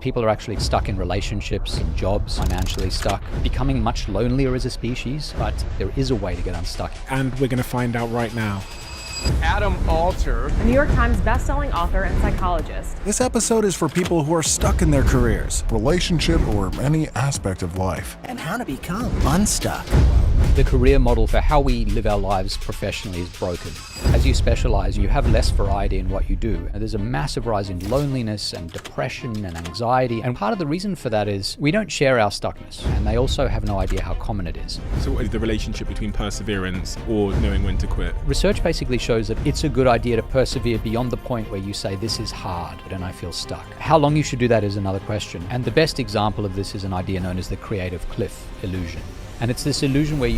People are actually stuck in relationships and jobs, financially stuck, becoming much lonelier as a species, but there is a way to get unstuck. And we're going to find out right now. Adam Alter, a New York Times bestselling author and psychologist. This episode is for people who are stuck in their careers, relationship, or any aspect of life, and how to become unstuck. The career model for how we live our lives professionally is broken. As you specialize, you have less variety in what you do. There's a massive rise in loneliness and depression and anxiety. And part of the reason for that is we don't share our stuckness. And they also have no idea how common it is. So what is the relationship between perseverance or knowing when to quit? Research basically shows that it's a good idea to persevere beyond the point where you say, this is hard and I feel stuck. How long you should do that is another question. And the best example of this is an idea known as the creative cliff illusion. And it's this illusion where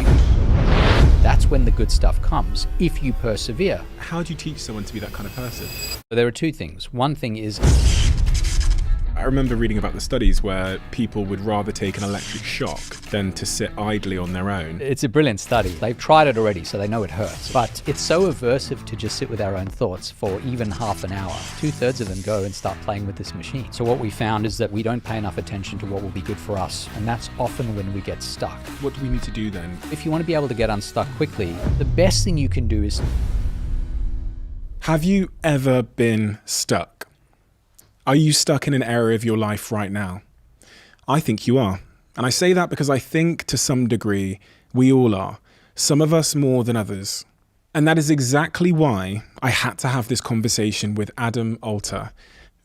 that's when the good stuff comes, if you persevere. How do you teach someone to be that kind of person? There are two things. One thing is, I remember reading about the studies where people would rather take an electric shock than to sit idly on their own. It's a brilliant study. They've tried it already, so they know it hurts. But it's so aversive to just sit with our own thoughts for even half an hour. 2/3 of them go and start playing with this machine. So what we found is that we don't pay enough attention to what will be good for us. And that's often when we get stuck. What do we need to do then? If you want to be able to get unstuck quickly, the best thing you can do is... Have you ever been stuck? Are you stuck in an area of your life right now? I think you are. And I say that because I think to some degree we all are. Some of us more than others. And that is exactly why I had to have this conversation with Adam Alter,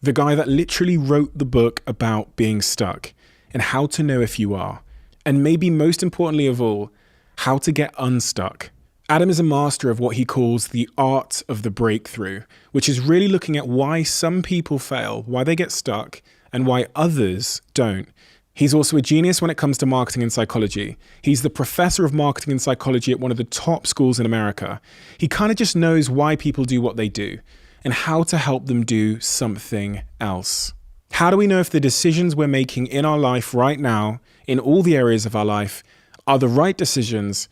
the guy that literally wrote the book about being stuck and how to know if you are. And maybe most importantly of all, how to get unstuck. Adam is a master of what he calls the art of the breakthrough, which is really looking at why some people fail, why they get stuck, and why others don't. He's also a genius when it comes to marketing and psychology. He's the professor of marketing and psychology at one of the top schools in America. He kind of just knows why people do what they do and how to help them do something else. How do we know if the decisions we're making in our life right now, in all the areas of our life, are the right decisions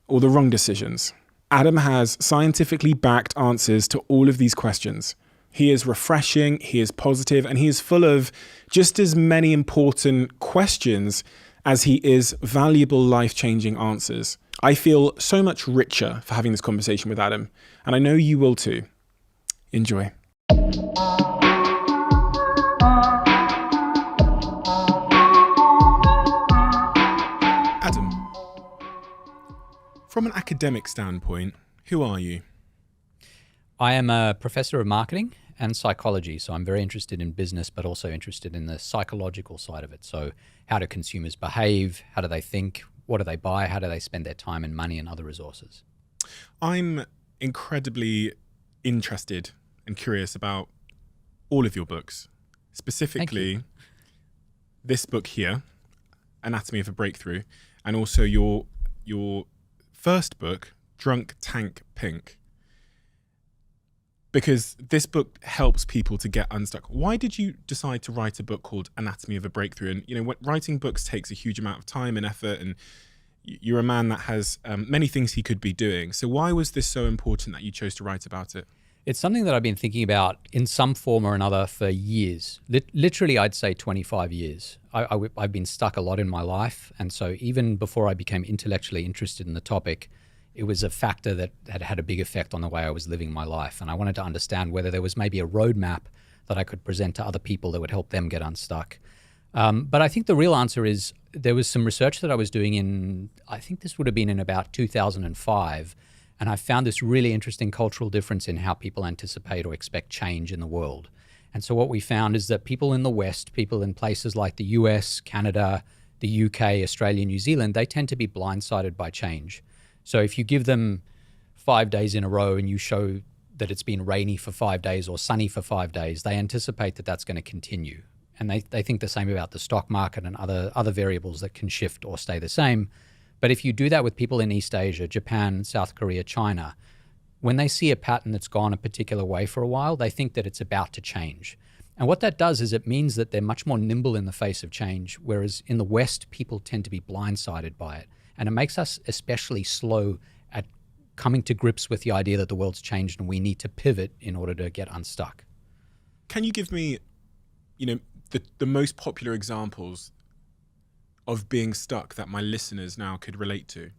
or the wrong decisions? Adam has scientifically backed answers to all of these questions. He is refreshing, he is positive, and he is full of just as many important questions as he is valuable, life-changing answers. I feel so much richer for having this conversation with Adam, and I know you will too. Enjoy. Adam, from an academic standpoint, who are you? I am a professor of marketing and psychology, so I'm very interested in business, but also interested in the psychological side of it. So how do consumers behave? How do they think? What do they buy? How do they spend their time and money and other resources? I'm incredibly interested and curious about all of your books, specifically this book here, Anatomy of a Breakthrough, and also your first book, Drunk Tank Pink. Because this book helps people to get unstuck. Why did you decide to write a book called Anatomy of a Breakthrough? And writing books takes a huge amount of time and effort, and you're a man that has many things he could be doing. So why was this so important that you chose to write about it? It's something that I've been thinking about in some form or another for years. Literally, I'd say 25 years. I've been stuck a lot in my life. And so even before I became intellectually interested in the topic, it was a factor that had a big effect on the way I was living my life. And I wanted to understand whether there was maybe a roadmap that I could present to other people that would help them get unstuck. But I think the real answer is there was some research that I was doing in, I think this would have been in about 2005. And I found this really interesting cultural difference in how people anticipate or expect change in the world. And so what we found is that people in the West, people in places like the US, Canada, the UK, Australia, New Zealand, they tend to be blindsided by change. So if you give them 5 days in a row and you show that it's been rainy for 5 days or sunny for 5 days, they anticipate that that's going to continue. And they think the same about the stock market and other variables that can shift or stay the same. But if you do that with people in East Asia, Japan, South Korea, China, when they see a pattern that's gone a particular way for a while, they think that it's about to change. And what that does is it means that they're much more nimble in the face of change, whereas in the West, people tend to be blindsided by it. And it makes us especially slow at coming to grips with the idea that the world's changed and we need to pivot in order to get unstuck. Can you give me, the most popular examples of being stuck that my listeners now could relate to?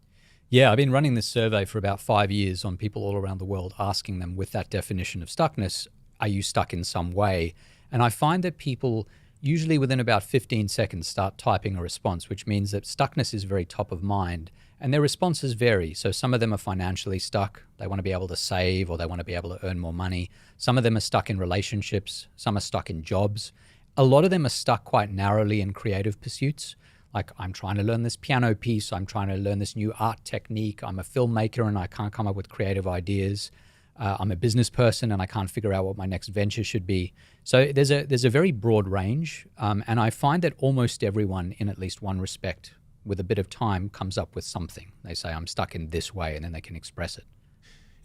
Yeah, I've been running this survey for about 5 years on people all around the world, asking them with that definition of stuckness, are you stuck in some way? And I find that people usually within about 15 seconds start typing a response, which means that stuckness is very top of mind. And their responses vary. So some of them are financially stuck. They want to be able to save, or they want to be able to earn more money. Some of them are stuck in relationships. Some are stuck in jobs. A lot of them are stuck quite narrowly in creative pursuits. Like, I'm trying to learn this piano piece, I'm trying to learn this new art technique, I'm a filmmaker and I can't come up with creative ideas, I'm a business person and I can't figure out what my next venture should be. So there's a very broad range, and I find that almost everyone in at least one respect, with a bit of time, comes up with something. They say, I'm stuck in this way, and then they can express it.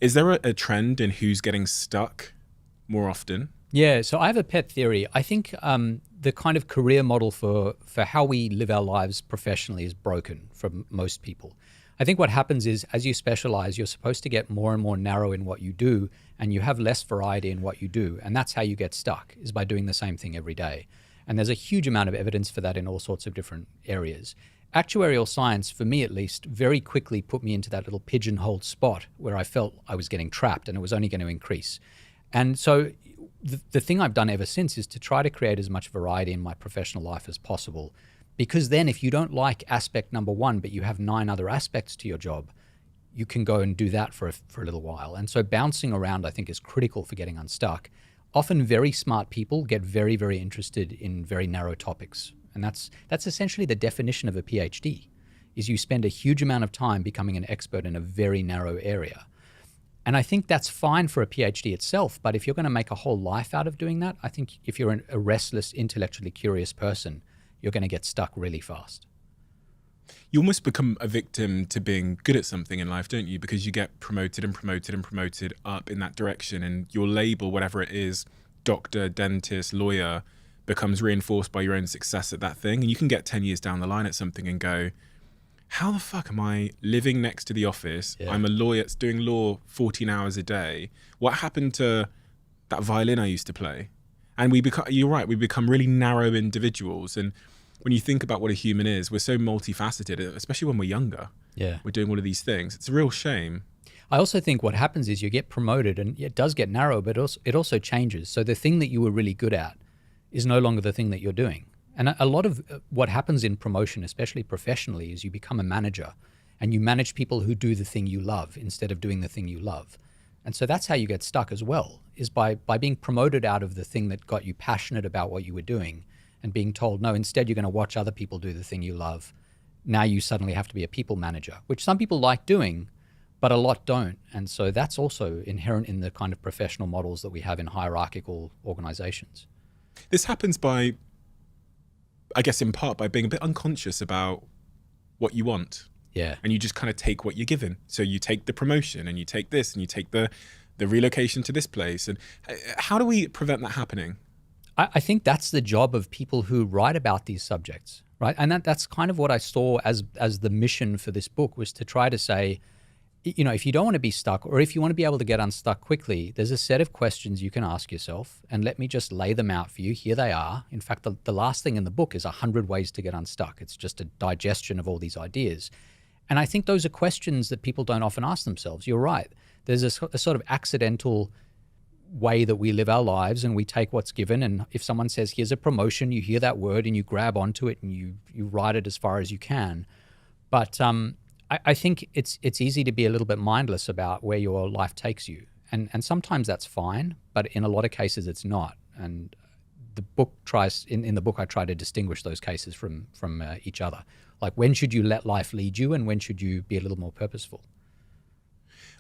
Is there a trend in who's getting stuck more often? Yeah, so I have a pet theory. I think the kind of career model for how we live our lives professionally is broken for most people. I think what happens is, as you specialize, you're supposed to get more and more narrow in what you do, and you have less variety in what you do. And that's how you get stuck, is by doing the same thing every day. And there's a huge amount of evidence for that in all sorts of different areas. Actuarial science, for me at least, very quickly put me into that little pigeonholed spot where I felt I was getting trapped and it was only going to increase. And so the thing I've done ever since is to try to create as much variety in my professional life as possible. Because then if you don't like aspect number one, but you have 9 other aspects to your job, you can go and do that for a little while. And so bouncing around, I think, is critical for getting unstuck. Often very smart people get very, very interested in very narrow topics. And that's essentially the definition of a PhD, is you spend a huge amount of time becoming an expert in a very narrow area. And I think that's fine for a PhD itself, but if you're going to make a whole life out of doing that, I think if you're a restless, intellectually curious person, you're going to get stuck really fast. You almost become a victim to being good at something in life, don't you? Because you get promoted and promoted and promoted up in that direction, and your label, whatever it is, doctor, dentist, lawyer, becomes reinforced by your own success at that thing. And you can get 10 years down the line at something and go, how the fuck am I living next to the office? Yeah. I'm a lawyer doing law 14 hours a day. What happened to that violin I used to play? And you're right, we become really narrow individuals. And when you think about what a human is, we're so multifaceted, especially when we're younger. Yeah. We're doing all of these things. It's a real shame. I also think what happens is you get promoted, and it does get narrow, but it also changes. So the thing that you were really good at is no longer the thing that you're doing. And a lot of what happens in promotion, especially professionally, is you become a manager and you manage people who do the thing you love instead of doing the thing you love. And so that's how you get stuck as well, is by being promoted out of the thing that got you passionate about what you were doing and being told, no, instead you're going to watch other people do the thing you love. Now you suddenly have to be a people manager, which some people like doing, but a lot don't. And so that's also inherent in the kind of professional models that we have in hierarchical organizations. This happens by, I guess in part, by being a bit unconscious about what you want. Yeah. And you just kind of take what you're given. So you take the promotion and you take this and you take the relocation to this place. And how do we prevent that happening? I think that's the job of people who write about these subjects, right? And that's kind of what I saw as the mission for this book, was to try to say, you know, if you don't want to be stuck, or if you want to be able to get unstuck quickly, there's a set of questions you can ask yourself, and let me just lay them out for you. Here they are. In fact, the last thing in the book is 100 ways to get unstuck. It's just a digestion of all these ideas. And I think those are questions that people don't often ask themselves. You're right. There's a sort of accidental way that we live our lives, and we take what's given. And if someone says, here's a promotion, you hear that word and you grab onto it and you ride it as far as you can. But I think it's easy to be a little bit mindless about where your life takes you. And sometimes that's fine, but in a lot of cases it's not. And the book tries, in the book I try to distinguish those cases from each other. Like, when should you let life lead you, and when should you be a little more purposeful?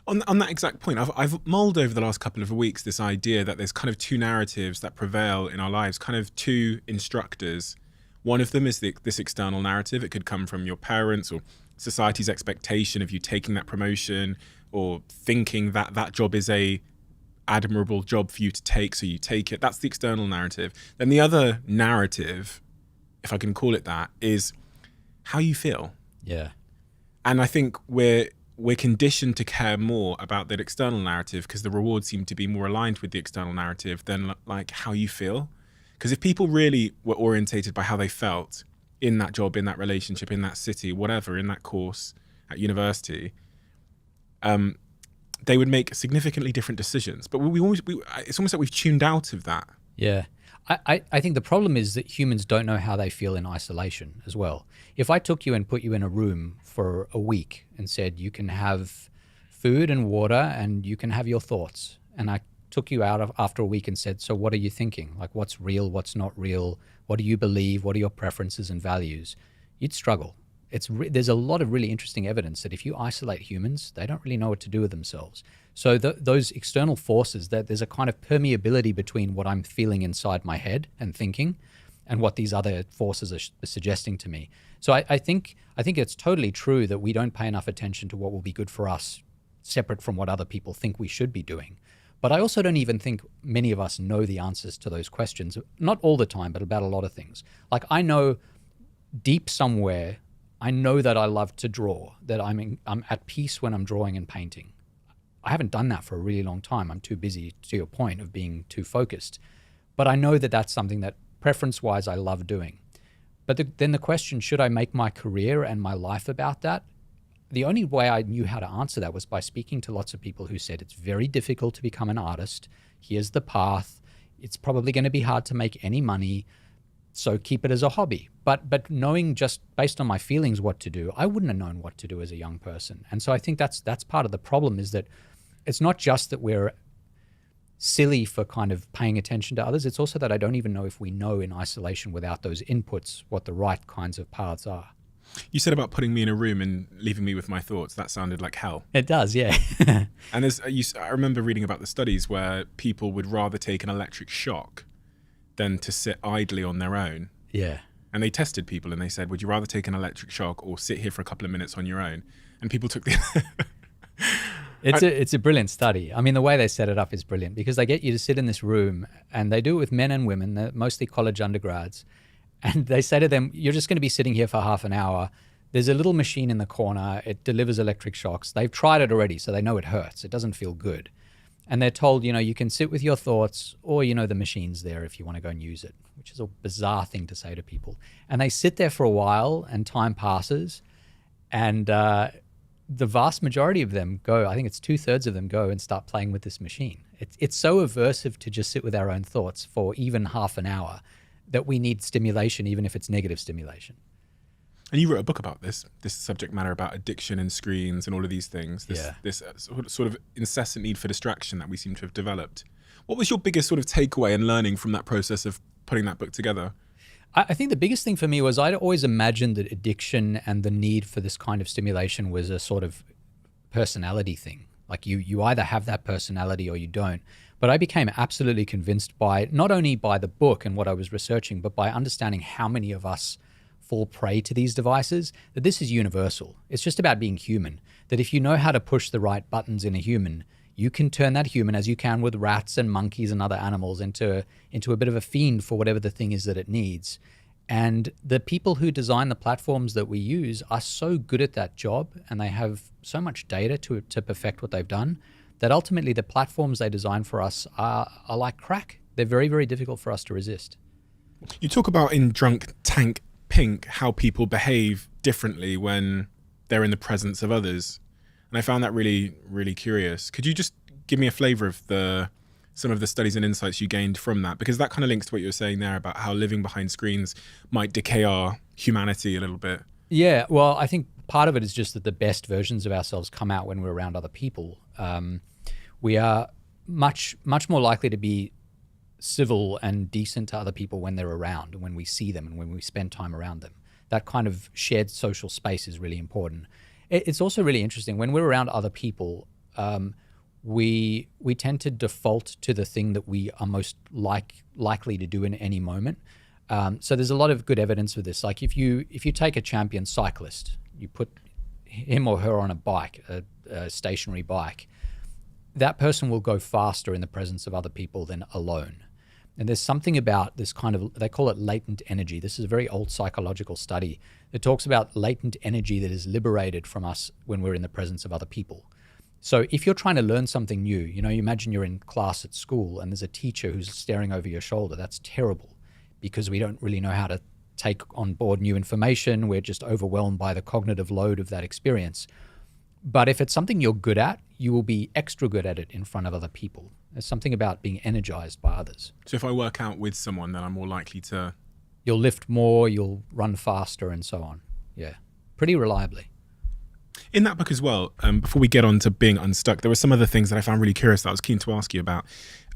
On that exact point, I've mulled over the last couple of weeks this idea that there's kind of 2 narratives that prevail in our lives, kind of 2 instructors. One of them is this external narrative. It could come from your parents or society's expectation of you taking that promotion, or thinking that that job is a admirable job for you to take, so you take it. That's the external narrative. Then the other narrative, if I can call it that, is how you feel. Yeah. And I think we're conditioned to care more about that external narrative because the rewards seem to be more aligned with the external narrative than like how you feel. Because if people really were orientated by how they felt in that job, in that relationship, in that city, whatever, in that course at university, they would make significantly different decisions. But it's almost like we've tuned out of that. Yeah. I think the problem is that humans don't know how they feel in isolation as well. If I took you and put you in a room for a week and said you can have food and water and you can have your thoughts, and I took you out after a week and said, so what are you thinking? Like, what's real, what's not real? What do you believe? What are your preferences and values? You'd struggle. There's a lot of really interesting evidence that if you isolate humans, they don't really know what to do with themselves. So those external forces, that there's a kind of permeability between what I'm feeling inside my head and thinking and what these other forces are suggesting to me. So I think it's totally true that we don't pay enough attention to what will be good for us, separate from what other people think we should be doing. But I also don't even think many of us know the answers to those questions, not all the time, but about a lot of things. Like, I know deep somewhere, I know that I love to draw, that I'm at peace when I'm drawing and painting. I haven't done that for a really long time. I'm too busy, to your point, of being too focused. But I know that that's something that, preference-wise, I love doing. But then the question, should I make my career and my life about that? The only way I knew how to answer that was by speaking to lots of people who said it's very difficult to become an artist. Here's the path. It's probably going to be hard to make any money, so keep it as a hobby. But knowing just based on my feelings what to do, I wouldn't have known what to do as a young person. And so I think that's part of the problem, is that it's not just that we're silly for kind of paying attention to others. It's also that I don't even know if we know in isolation without those inputs what the right kinds of paths are. You said about putting me in a room and leaving me with my thoughts. That sounded like hell. It does, yeah. And I remember reading about the studies where people would rather take an electric shock than to sit idly on their own. Yeah. And they tested people and they said, would you rather take an electric shock or sit here for a couple of minutes on your own? And people took the... It's a brilliant study. I mean, the way they set it up is brilliant, because they get you to sit in this room, and they do it with men and women. They're mostly college undergrads. And they say to them, you're just going to be sitting here for half an hour. There's a little machine in the corner. It delivers electric shocks. They've tried it already, so they know it hurts. It doesn't feel good. And they're told, you can sit with your thoughts, or, the machine's there if you want to go and use it, which is a bizarre thing to say to people. And they sit there for a while, and time passes. And the vast majority of them go, I think it's 2/3 of them go and start playing with this machine. It's so aversive to just sit with our own thoughts for even half an hour that we need stimulation, even if it's negative stimulation. And you wrote a book about this subject matter, about addiction and screens and all of these things, this sort of incessant need for distraction that we seem to have developed. What was your biggest sort of takeaway and learning from that process of putting that book together? I think the biggest thing for me was I'd always imagined that addiction and the need for this kind of stimulation was a sort of personality thing. Like you either have that personality or you don't. But I became absolutely convinced by, not only by the book and what I was researching, but by understanding how many of us fall prey to these devices, that this is universal. It's just about being human. That if you know how to push the right buttons in a human, you can turn that human, as you can with rats and monkeys and other animals, into a bit of a fiend for whatever the thing is that it needs. And the people who design the platforms that we use are so good at that job, and they have so much data to perfect what they've done, that ultimately the platforms they design for us are like crack. They're very, very difficult for us to resist. You talk about in Drunk Tank Pink how people behave differently when they're in the presence of others. And I found that really, really curious. Could you just give me a flavor of some of the studies and insights you gained from that? Because that kind of links to what you were saying there about how living behind screens might decay our humanity a little bit. Yeah, well, I think part of it is just that the best versions of ourselves come out when we're around other people. We are much, much more likely to be civil and decent to other people when they're around and when we see them and when we spend time around them. That kind of shared social space is really important. It's also really interesting when we're around other people. We tend to default to the thing that we are most likely to do in any moment. So there's a lot of good evidence for this. Like if you take a champion cyclist, you put him or her on a bike, a stationary bike, that person will go faster in the presence of other people than alone. And there's something about this kind of, they call it latent energy. This is a very old psychological study that talks about latent energy that is liberated from us when we're in the presence of other people. So if you're trying to learn something new, you imagine you're in class at school and there's a teacher who's staring over your shoulder. That's terrible. because we don't really know how to take on board new information. We're just overwhelmed by the cognitive load of that experience. But if it's something you're good at, you will be extra good at it in front of other people. There's something about being energized by others. So if I work out with someone, then I'm more likely to... You'll lift more, you'll run faster, and so on. Yeah, pretty reliably. In that book as well, before we get on to being unstuck, there were some other things that I found really curious that I was keen to ask you about.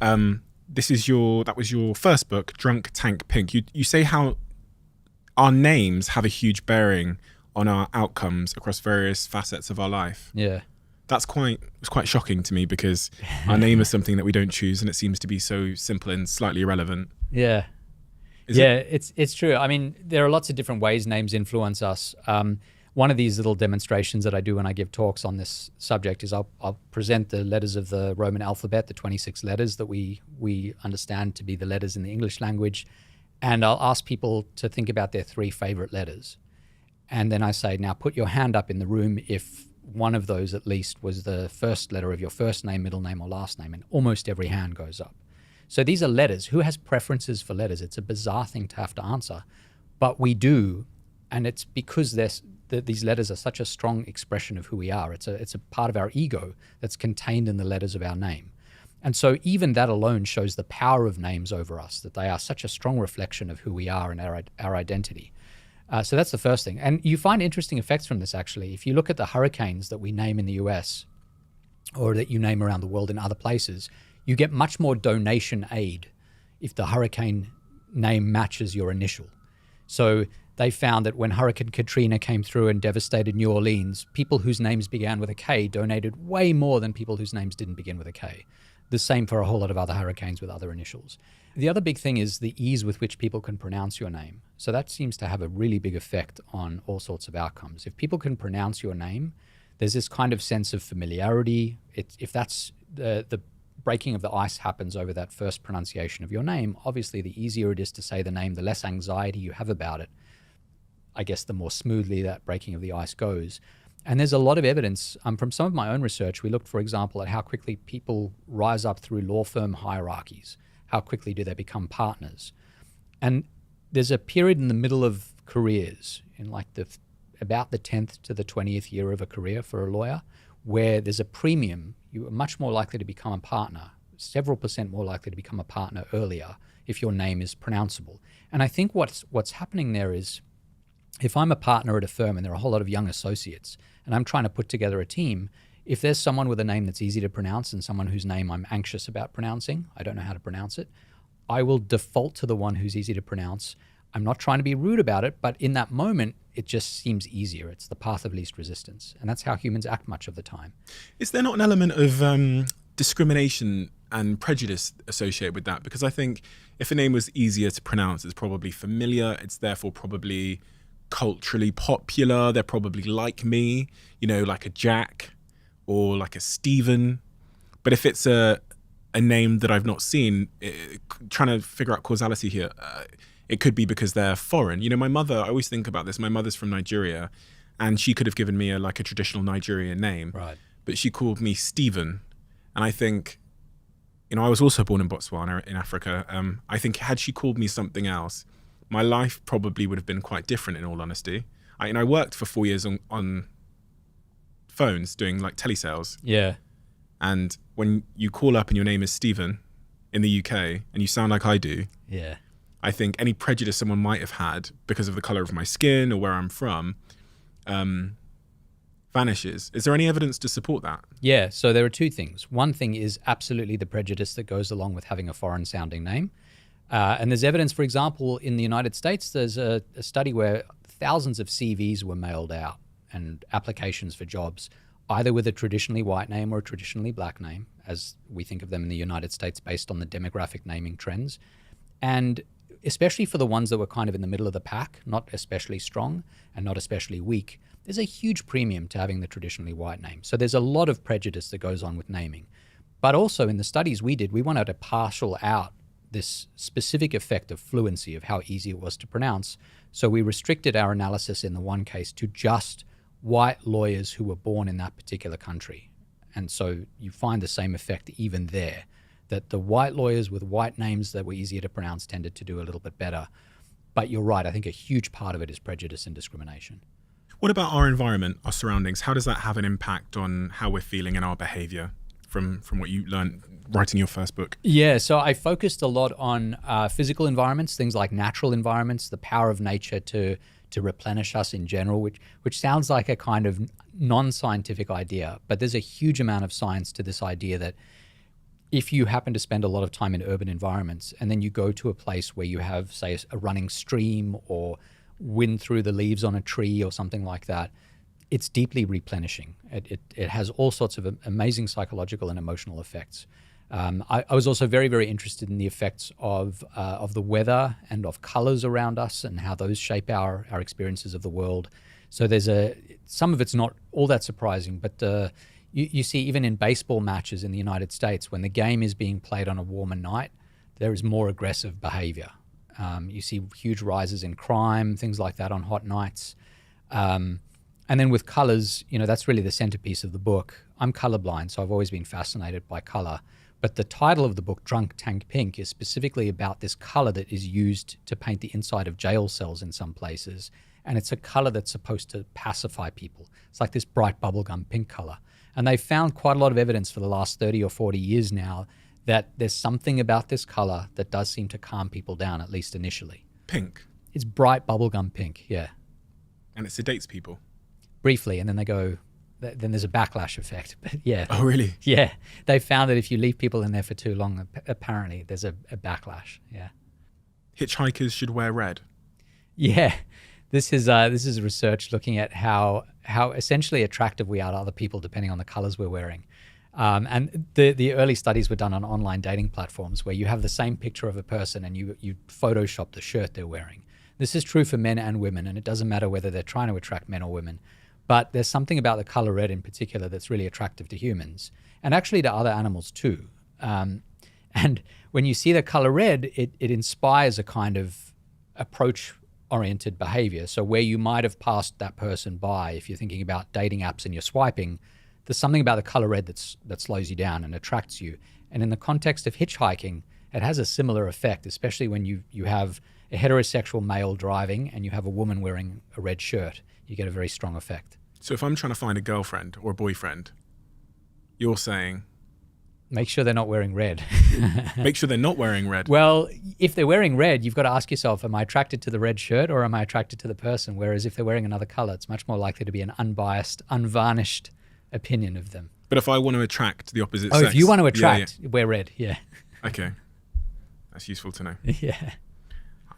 That was your first book, Drunk Tank Pink. You say how our names have a huge bearing on our outcomes across various facets of our life. Yeah. It's quite shocking to me because our name is something that we don't choose and it seems to be so simple and slightly irrelevant. Yeah. It's true. I mean, there are lots of different ways names influence us. One of these little demonstrations that I do when I give talks on this subject is I'll present the letters of the Roman alphabet, the 26 letters that we understand to be the letters in the English language. And I'll ask people to think about their 3 favorite letters. And then I say, now put your hand up in the room if one of those at least was the first letter of your first name, middle name, or last name. And almost every hand goes up. So these are letters. Who has preferences for letters? It's a bizarre thing to have to answer. But we do. And it's because these letters are such a strong expression of who we are. It's a part of our ego that's contained in the letters of our name. And so even that alone shows the power of names over us, that they are such a strong reflection of who we are and our identity. So that's the first thing. And you find interesting effects from this, actually. If you look at the hurricanes that we name in the US or that you name around the world in other places, you get much more donation aid if the hurricane name matches your initial. So they found that when Hurricane Katrina came through and devastated New Orleans, people whose names began with a K donated way more than people whose names didn't begin with a K. The same for a whole lot of other hurricanes with other initials. The other big thing is the ease with which people can pronounce your name. So that seems to have a really big effect on all sorts of outcomes. If people can pronounce your name, there's this kind of sense of familiarity. If that's the breaking of the ice happens over that first pronunciation of your name, obviously the easier it is to say the name, the less anxiety you have about it. I guess the more smoothly that breaking of the ice goes. And there's a lot of evidence from some of my own research. We looked, for example, at how quickly people rise up through law firm hierarchies. How quickly do they become partners? And there's a period in the middle of careers, in like about the 10th to the 20th year of a career for a lawyer, where there's a premium. You are much more likely to become a partner, several % more likely to become a partner earlier if your name is pronounceable. And I think what's happening there is, if I'm a partner at a firm and there are a whole lot of young associates and I'm trying to put together a team, if there's someone with a name that's easy to pronounce and someone whose name I'm anxious about pronouncing, I don't know how to pronounce it, I will default to the one who's easy to pronounce. I'm not trying to be rude about it, but in that moment, it just seems easier. It's the path of least resistance. And that's how humans act much of the time. Is there not an element of discrimination and prejudice associated with that? Because I think if a name was easier to pronounce, it's probably familiar. It's therefore probably culturally popular. They're probably like me, like a Jack or like a Stephen. But if it's a name that I've not seen, trying to figure out causality here, it could be because they're foreign. My mother, I always think about this. My mother's from Nigeria and she could have given me a traditional Nigerian name, right? But she called me Stephen. And I think, I was also born in Botswana in Africa. I think had she called me something else, my life probably would have been quite different, in all honesty. I worked for 4 years on phones doing like telesales. Yeah. And when you call up and your name is Stephen in the UK and you sound like I do, yeah, I think any prejudice someone might have had because of the color of my skin or where I'm from vanishes. Is there any evidence to support that? Yeah, so there are 2 things. One thing is absolutely the prejudice that goes along with having a foreign sounding name. And there's evidence, for example, in the United States, there's a study where thousands of CVs were mailed out and applications for jobs, either with a traditionally white name or a traditionally black name, as we think of them in the United States based on the demographic naming trends. And especially for the ones that were kind of in the middle of the pack, not especially strong and not especially weak, there's a huge premium to having the traditionally white name. So there's a lot of prejudice that goes on with naming. But also in the studies we did, we wanted to partial out this specific effect of fluency, of how easy it was to pronounce. So we restricted our analysis in the one case to just white lawyers who were born in that particular country. And so you find the same effect even there, that the white lawyers with white names that were easier to pronounce tended to do a little bit better. But you're right, I think a huge part of it is prejudice and discrimination. What about our environment, our surroundings? How does that have an impact on how we're feeling and our behavior from what you learned writing your first book? Yeah, so I focused a lot on physical environments, things like natural environments, the power of nature to replenish us in general, which sounds like a kind of non-scientific idea, but there's a huge amount of science to this idea that if you happen to spend a lot of time in urban environments and then you go to a place where you have, say, a running stream or wind through the leaves on a tree or something like that, it's deeply replenishing. It has all sorts of amazing psychological and emotional effects. I was also very, very interested in the effects of the weather and of colors around us and how those shape our experiences of the world. So there's some of it's not all that surprising, but you see even in baseball matches in the United States, when the game is being played on a warmer night, there is more aggressive behavior. You see huge rises in crime, things like that on hot nights. And then with colors, that's really the centerpiece of the book. I'm colorblind, so I've always been fascinated by color. But the title of the book, Drunk Tank Pink, is specifically about this color that is used to paint the inside of jail cells in some places. And it's a color that's supposed to pacify people. It's like this bright bubblegum pink color. And they've found quite a lot of evidence for the last 30 or 40 years now that there's something about this color that does seem to calm people down, at least initially. Pink? It's bright bubblegum pink, yeah. And it sedates people? Briefly, and then they go, then there's a backlash effect. But yeah. Oh, really? Yeah. They found that if you leave people in there for too long, apparently there's a backlash, yeah. Hitchhikers should wear red? Yeah. This is research looking at how essentially attractive we are to other people depending on the colors we're wearing. And the early studies were done on online dating platforms where you have the same picture of a person and you Photoshop the shirt they're wearing. This is true for men and women, and it doesn't matter whether they're trying to attract men or women. But there's something about the color red in particular that's really attractive to humans and actually to other animals too. And when you see the color red, it inspires a kind of approach-oriented behavior. So where you might have passed that person by, if you're thinking about dating apps and you're swiping, there's something about the color red that slows you down and attracts you. And in the context of hitchhiking, it has a similar effect, especially when you have a heterosexual male driving and you have a woman wearing a red shirt. You get a very strong effect. So if I'm trying to find a girlfriend or a boyfriend, you're saying... Make sure they're not wearing red. Make sure they're not wearing red. Well, if they're wearing red, you've got to ask yourself, am I attracted to the red shirt or am I attracted to the person? Whereas if they're wearing another color, it's much more likely to be an unbiased, unvarnished opinion of them. But if I want to attract the opposite sex... Oh, if you want to attract, wear red, yeah. Okay. That's useful to know. Yeah.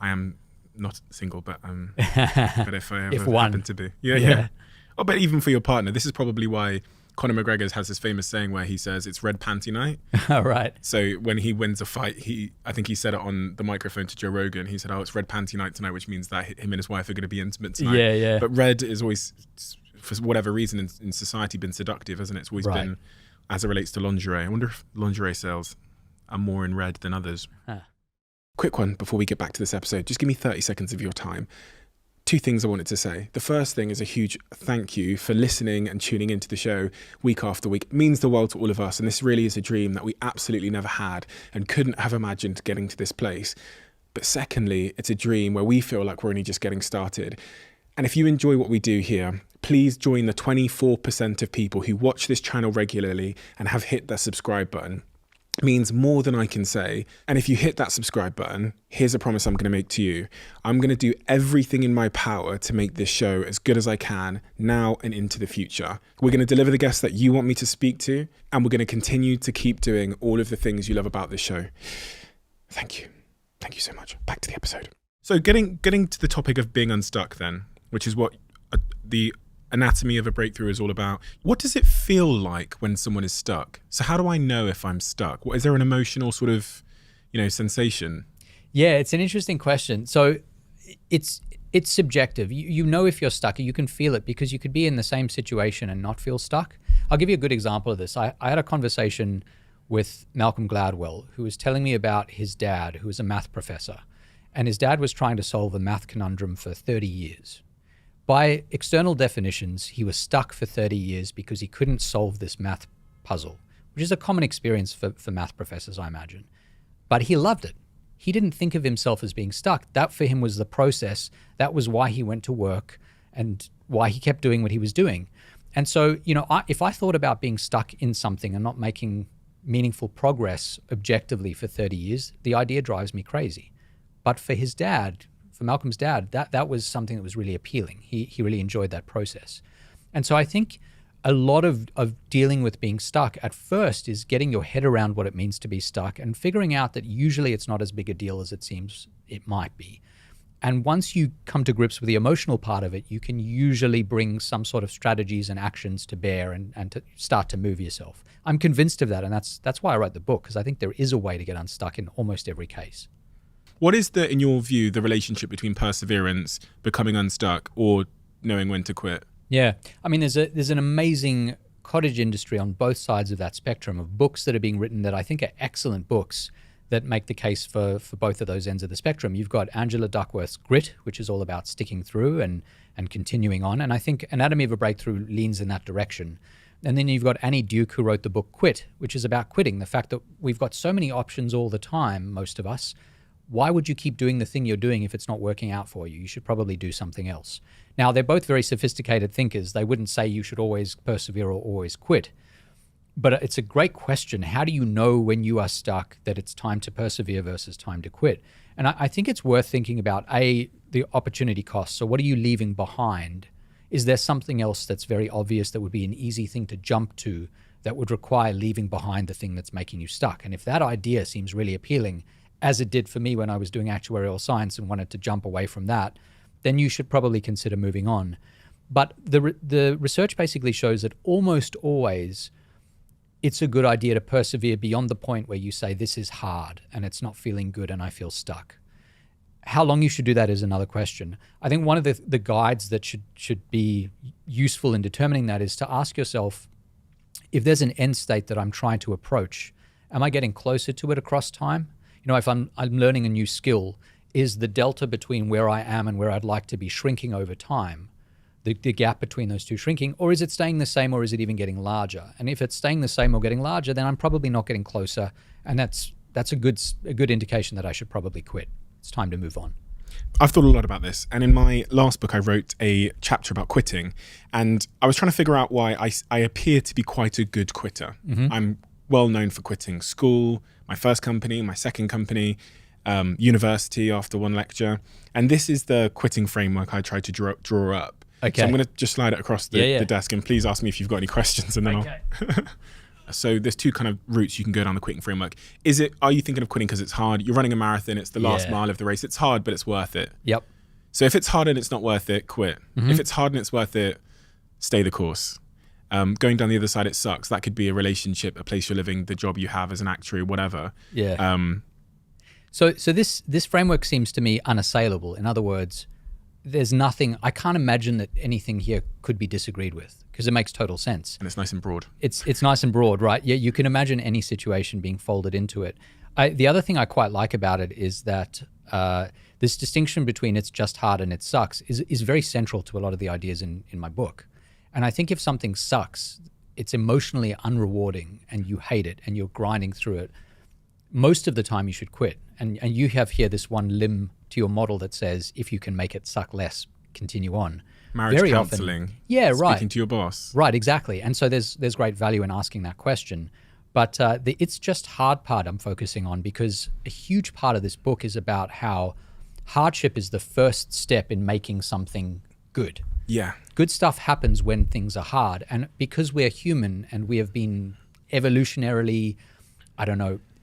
I am not single, but if I ever happen to be. Yeah. Oh, but even for your partner, this is probably why Conor McGregor has this famous saying where he says it's red panty night. Oh, right. So when he wins a fight, I think he said it on the microphone to Joe Rogan. He said, it's red panty night tonight, which means that him and his wife are going to be intimate tonight. Yeah. But red is always, for whatever reason, in society been seductive, hasn't it? It's always been, as it relates to lingerie. I wonder if lingerie sales are more in red than others. Huh. Quick one before we get back to this episode. Just give me 30 seconds of your time. Two things I wanted to say. The first thing is a huge thank you for listening and tuning into the show week after week. It means the world to all of us, and this really is a dream that we absolutely never had and couldn't have imagined getting to this place. But secondly, it's a dream where we feel like we're only just getting started. And if you enjoy what we do here, please join the 24% of people who watch this channel regularly and have hit that subscribe button. Means more than I can say. And if you hit that subscribe button, here's a promise I'm going to make to you. I'm going to do everything in my power to make this show as good as I can now and into the future. We're going to deliver the guests that you want me to speak to, and we're going to continue to keep doing all of the things you love about this show. Thank you. Thank you so much. Back to the episode. So getting to the topic of being unstuck then, which is what the anatomy of a breakthrough is all about. What does it feel like when someone is stuck? So how do I know if I'm stuck? Is there an emotional sort of, sensation? Yeah, it's an interesting question. So it's subjective. You know if you're stuck, you can feel it because you could be in the same situation and not feel stuck. I'll give you a good example of this. I had a conversation with Malcolm Gladwell, who was telling me about his dad, who was a math professor. And his dad was trying to solve a math conundrum for 30 years. By external definitions, he was stuck for 30 years because he couldn't solve this math puzzle, which which is a common experience for math professors, I imagine. But he loved it. He didn't think of himself as being stuck. That for him was the process. That was why he went to work and why he kept doing what he was doing. And so, if I thought about being stuck in something and not making meaningful progress objectively for 30 years, the idea drives me crazy. But for his dad, for Malcolm's dad, that was something that was really appealing. He really enjoyed that process. And so I think a lot of dealing with being stuck at first is getting your head around what it means to be stuck and figuring out that usually it's not as big a deal as it seems it might be. And once you come to grips with the emotional part of it, you can usually bring some sort of strategies and actions to bear and to start to move yourself. I'm convinced of that, and that's why I wrote the book, because I think there is a way to get unstuck in almost every case. What is in your view, the relationship between perseverance, becoming unstuck, or knowing when to quit? Yeah, I mean, there's an amazing cottage industry on both sides of that spectrum of books that are being written that I think are excellent books that make the case for both of those ends of the spectrum. You've got Angela Duckworth's Grit, which is all about sticking through and continuing on, and I think Anatomy of a Breakthrough leans in that direction. And then you've got Annie Duke, who wrote the book Quit, which is about quitting, the fact that we've got so many options all the time, most of us. Why would you keep doing the thing you're doing if it's not working out for you? You should probably do something else. Now, they're both very sophisticated thinkers. They wouldn't say you should always persevere or always quit. But it's a great question. How do you know when you are stuck that it's time to persevere versus time to quit? And I think it's worth thinking about, the opportunity cost. So what are you leaving behind? Is there something else that's very obvious that would be an easy thing to jump to that would require leaving behind the thing that's making you stuck? And if that idea seems really appealing, as it did for me when I was doing actuarial science and wanted to jump away from that, then you should probably consider moving on. But the research basically shows that almost always it's a good idea to persevere beyond the point where you say, this is hard and it's not feeling good and I feel stuck. How long you should do that is another question. I think one of the guides that should be useful in determining that is to ask yourself, if there's an end state that I'm trying to approach, am I getting closer to it across time? If I'm learning a new skill, is the delta between where I am and where I'd like to be shrinking over time, the gap between those two shrinking, or is it staying the same, or is it even getting larger? And if it's staying the same or getting larger, then I'm probably not getting closer, and that's a good indication that I should probably quit. It's time to move on. I've thought a lot about this, and in my last book I wrote a chapter about quitting, and I was trying to figure out why I appear to be quite a good quitter. Mm-hmm. I'm well known for quitting school, my first company, my second company, university after one lecture. And this is the quitting framework I tried to draw up. Okay. So I'm going to just slide it across the desk, and please ask me if you've got any questions, and then I'll... So there's two kind of routes you can go down the quitting framework. Are you thinking of quitting because it's hard? You're running a marathon, it's the last mile of the race. It's hard, but it's worth it. Yep. So if it's hard and it's not worth it, quit. Mm-hmm. If it's hard and it's worth it, stay the course. Going down the other side, it sucks. That could be a relationship, a place you're living, the job you have as an actuary, whatever. Yeah. So this framework seems to me unassailable. In other words, there's nothing, I can't imagine that anything here could be disagreed with, because it makes total sense. And it's nice and broad. It's nice and broad, right? Yeah, you can imagine any situation being folded into it. The other thing I quite like about it is that this distinction between it's just hard and it sucks is very central to a lot of the ideas in my book. And I think if something sucks, it's emotionally unrewarding and you hate it and you're grinding through it, most of the time you should quit. And you have here this one limb to your model that says, if you can make it suck less, continue on. Marriage Very counseling. Often, yeah, right. Speaking to your boss. Right, exactly. And so there's great value in asking that question. But the it's just hard part I'm focusing on, because a huge part of this book is about how hardship is the first step in making something good. Yeah. Good stuff happens when things are hard. And because we're human and we have been evolutionarily,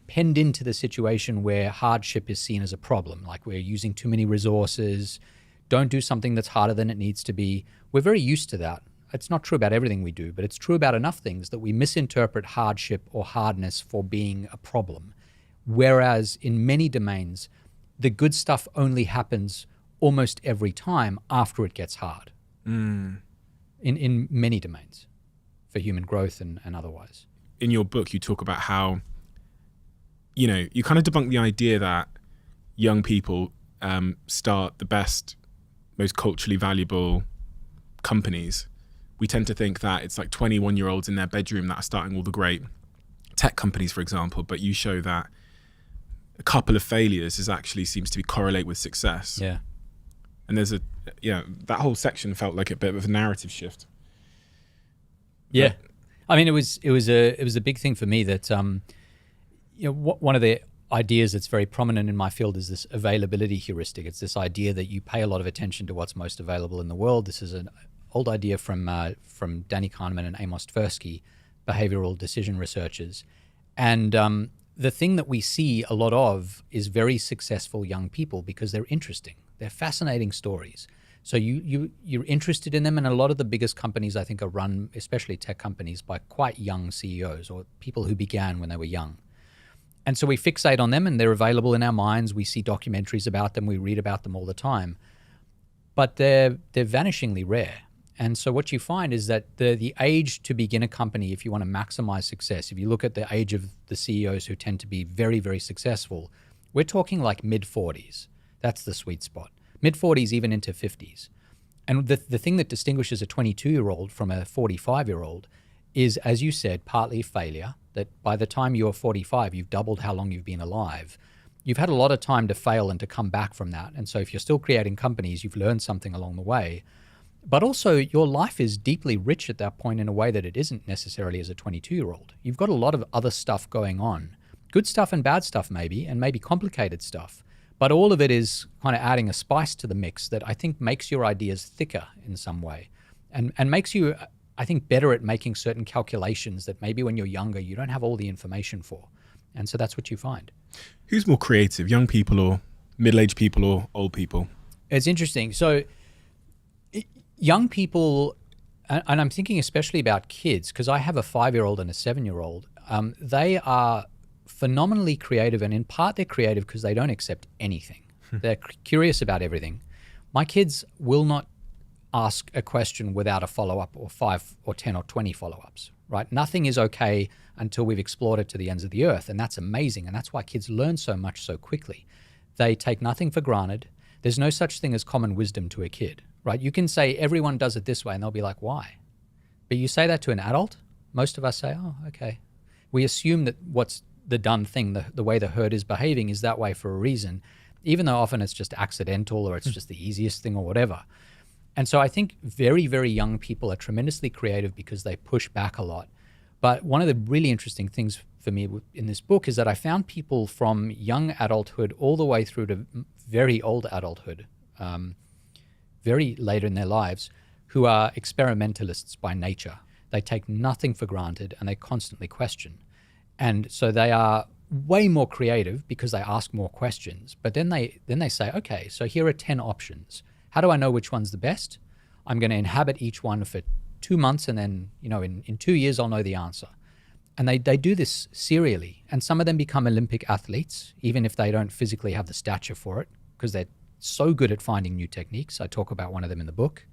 penned into the situation where hardship is seen as a problem, like we're using too many resources, don't do something that's harder than it needs to be. We're very used to that. It's not true about everything we do, but it's true about enough things that we misinterpret hardship or hardness for being a problem. Whereas in many domains, the good stuff only happens almost every time after it gets hard. In many domains, for human growth and otherwise. In your book, you talk about how, you kind of debunk the idea that young people start the best, most culturally valuable companies. We tend to think that it's like 21-year-olds in their bedroom that are starting all the great tech companies, for example, but you show that a couple of failures seems to be correlate with success. Yeah. And there's that whole section felt like a bit of a narrative shift. Yeah. I mean, it was a big thing for me that, one of the ideas that's very prominent in my field is this availability heuristic. It's this idea that you pay a lot of attention to what's most available in the world. This is an old idea from Danny Kahneman and Amos Tversky, behavioral decision researchers. And the thing that we see a lot of is very successful young people because they're interesting. They're fascinating stories. So you're interested in them, and a lot of the biggest companies, I think, are run, especially tech companies, by quite young CEOs or people who began when they were young. And so we fixate on them, and they're available in our minds. We see documentaries about them. We read about them all the time. But they're vanishingly rare. And so what you find is that the age to begin a company, if you want to maximize success, if you look at the age of the CEOs who tend to be very, very successful, we're talking like mid-40s. That's the sweet spot. Mid-40s, even into 50s. And the thing that distinguishes a 22-year-old from a 45-year-old is, as you said, partly failure, that by the time you're 45, you've doubled how long you've been alive. You've had a lot of time to fail and to come back from that. And so if you're still creating companies, you've learned something along the way. But also your life is deeply rich at that point in a way that it isn't necessarily as a 22-year-old. You've got a lot of other stuff going on. Good stuff and bad stuff maybe, and maybe complicated stuff. But all of it is kind of adding a spice to the mix that I think makes your ideas thicker in some way and makes you, I think, better at making certain calculations that maybe when you're younger, you don't have all the information for. And so that's what you find. Who's more creative, young people or middle-aged people or old people? It's interesting. So young people, and I'm thinking especially about kids, because I have a 5-year-old and a 7-year-old, they are phenomenally creative, and in part they're creative because they don't accept anything. They're curious about everything. My kids will not ask a question without a follow-up or 5 or 10 or 20 follow-ups, right? Nothing is okay until we've explored it to the ends of the earth, and that's amazing, and that's why kids learn so much so quickly. They take nothing for granted. There's no such thing as common wisdom to a kid, right? You can say everyone does it this way, and they'll be like, why? But you say that to an adult, most of us say, oh, okay. We assume that what's the done thing, the way the herd is behaving is that way for a reason, even though often it's just accidental or it's just the easiest thing or whatever. And so I think very, very young people are tremendously creative because they push back a lot. But one of the really interesting things for me in this book is that I found people from young adulthood all the way through to very old adulthood, very later in their lives, who are experimentalists by nature. They take nothing for granted and they constantly question. And so they are way more creative because they ask more questions. But then they say, okay, so here are 10 options. How do I know which one's the best? I'm going to inhabit each one for 2 months, and then in 2 years I'll know the answer. And they do this serially. And some of them become Olympic athletes, even if they don't physically have the stature for it, because they're so good at finding new techniques. I talk about one of them in the book.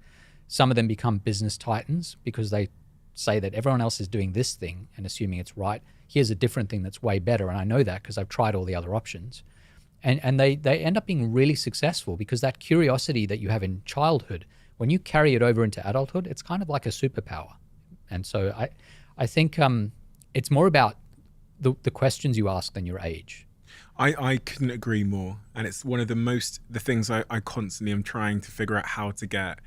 Some of them become business titans because they say that everyone else is doing this thing and assuming it's right. Here's a different thing that's way better, and I know that because I've tried all the other options. And they end up being really successful because that curiosity that you have in childhood, when you carry it over into adulthood, it's kind of like a superpower. And so I think it's more about the questions you ask than your age. I couldn't agree more. And it's one of the things I constantly am trying to figure out how to get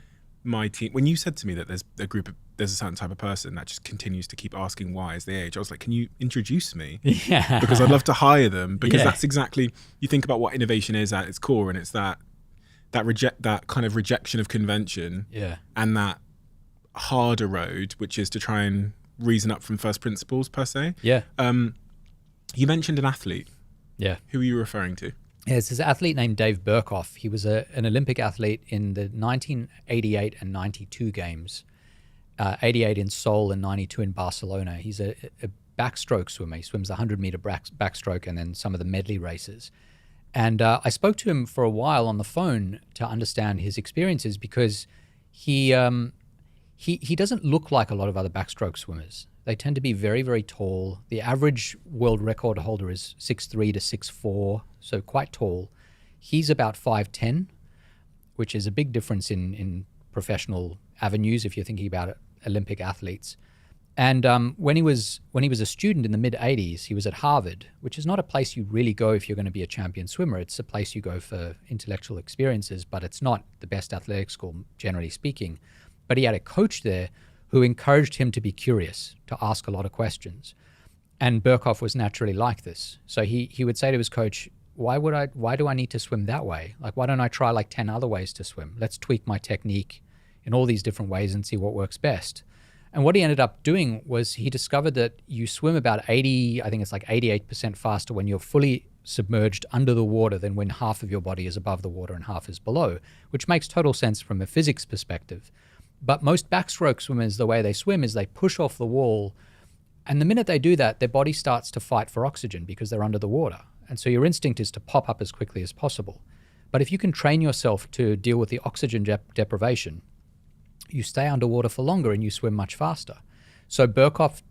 my team. When you said to me that there's a certain type of person that just continues to keep asking why is the age, I was like, can you introduce me? Yeah. Because I'd love to hire them, because Yeah. that's exactly, you think about what innovation is at its core, and it's that kind of rejection of convention. Yeah. And that harder road, which is to try and reason up from first principles per se. Yeah. You mentioned an athlete. Yeah. Who are you referring to? Yeah, it's this athlete named Dave Burkhoff. He was an Olympic athlete in the 1988 and 92 games, 88 in Seoul and 92 in Barcelona. He's a backstroke swimmer. He swims the 100-meter backstroke and then some of the medley races. And I spoke to him for a while on the phone to understand his experiences because he doesn't look like a lot of other backstroke swimmers. They tend to be very, very tall. The average world record holder is 6'3" to 6'4", so quite tall. He's about 5'10", which is a big difference in professional avenues if you're thinking about Olympic athletes. And when he was a student in the mid '80s, he was at Harvard, which is not a place you really go if you're going to be a champion swimmer. It's a place you go for intellectual experiences, but it's not the best athletic school, generally speaking. But he had a coach there who encouraged him to be curious, to ask a lot of questions. And Berkhoff was naturally like this. So he would say to his coach, why do I need to swim that way? Like, why don't I try like 10 other ways to swim? Let's tweak my technique in all these different ways and see what works best. And what he ended up doing was he discovered that you swim about 88% faster when you're fully submerged under the water than when half of your body is above the water and half is below, which makes total sense from a physics perspective. But most backstroke swimmers, the way they swim is they push off the wall, and the minute they do that, their body starts to fight for oxygen because they're under the water. And so your instinct is to pop up as quickly as possible. But if you can train yourself to deal with the oxygen deprivation, you stay underwater for longer and you swim much faster. So Berkhoff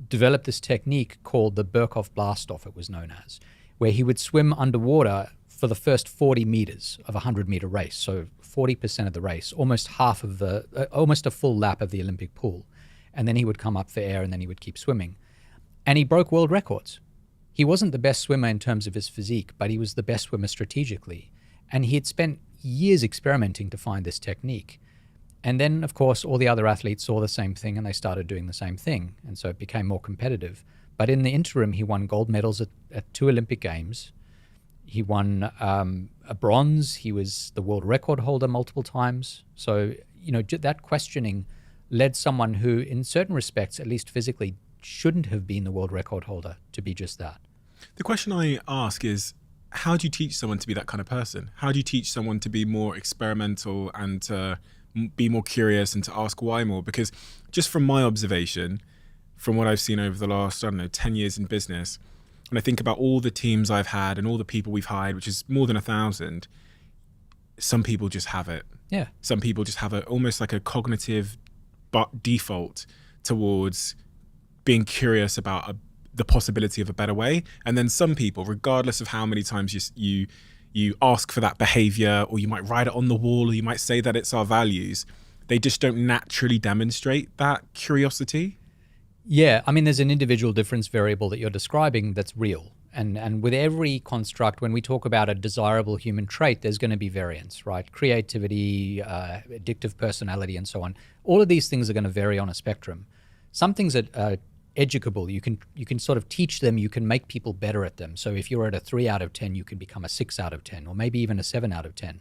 developed this technique called the Berkhoff blast-off, it was known as, where he would swim underwater for the first 40 meters of a 100-meter race. So 40% of the race, almost a full lap of the Olympic pool. And then he would come up for air and then he would keep swimming. And he broke world records. He wasn't the best swimmer in terms of his physique, but he was the best swimmer strategically. And he had spent years experimenting to find this technique. And then, of course, all the other athletes saw the same thing and they started doing the same thing. And so it became more competitive. But in the interim, he won gold medals at 2 Olympic Games. He won a bronze. He was the world record holder multiple times. So, that questioning led someone who, in certain respects, at least physically, shouldn't have been the world record holder to be just that. The question I ask is, how do you teach someone to be that kind of person? How do you teach someone to be more experimental and to be more curious and to ask why more? Because just from my observation, from what I've seen over the last, 10 years in business, and I think about all the teams I've had and all the people we've hired, which is more than 1,000, some people just have it. Yeah. Some people just have almost like a cognitive default towards being curious about the possibility of a better way. And then some people, regardless of how many times you ask for that behavior, or you might write it on the wall, or you might say that it's our values, they just don't naturally demonstrate that curiosity. Yeah, I mean, there's an individual difference variable that you're describing that's real. And with every construct, when we talk about a desirable human trait, there's going to be variance, right? Creativity, addictive personality, and so on. All of these things are going to vary on a spectrum. Some things are educable. You can sort of teach them. You can make people better at them. So if you're at a 3 out of 10, you can become a 6 out of 10, or maybe even a 7 out of 10.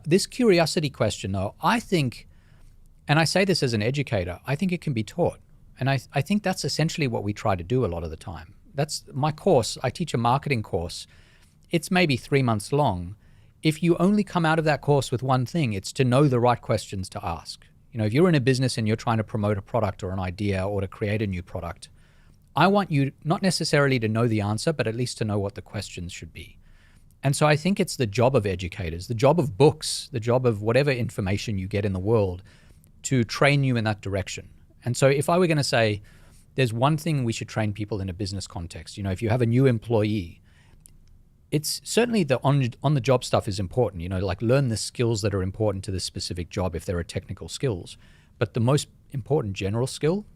This curiosity question, though, I think, and I say this as an educator, I think it can be taught. And I think that's essentially what we try to do a lot of the time. That's my course. I teach a marketing course. It's maybe 3 months long. If you only come out of that course with one thing, it's to know the right questions to ask. If you're in a business and you're trying to promote a product or an idea or to create a new product, I want you not necessarily to know the answer, but at least to know what the questions should be. And so I think it's the job of educators, the job of books, the job of whatever information you get in the world to train you in that direction. And so if I were going to say, there's one thing we should train people in a business context, if you have a new employee, it's certainly the on-the-job stuff is important, like learn the skills that are important to this specific job if there are technical skills. But the most important general skill,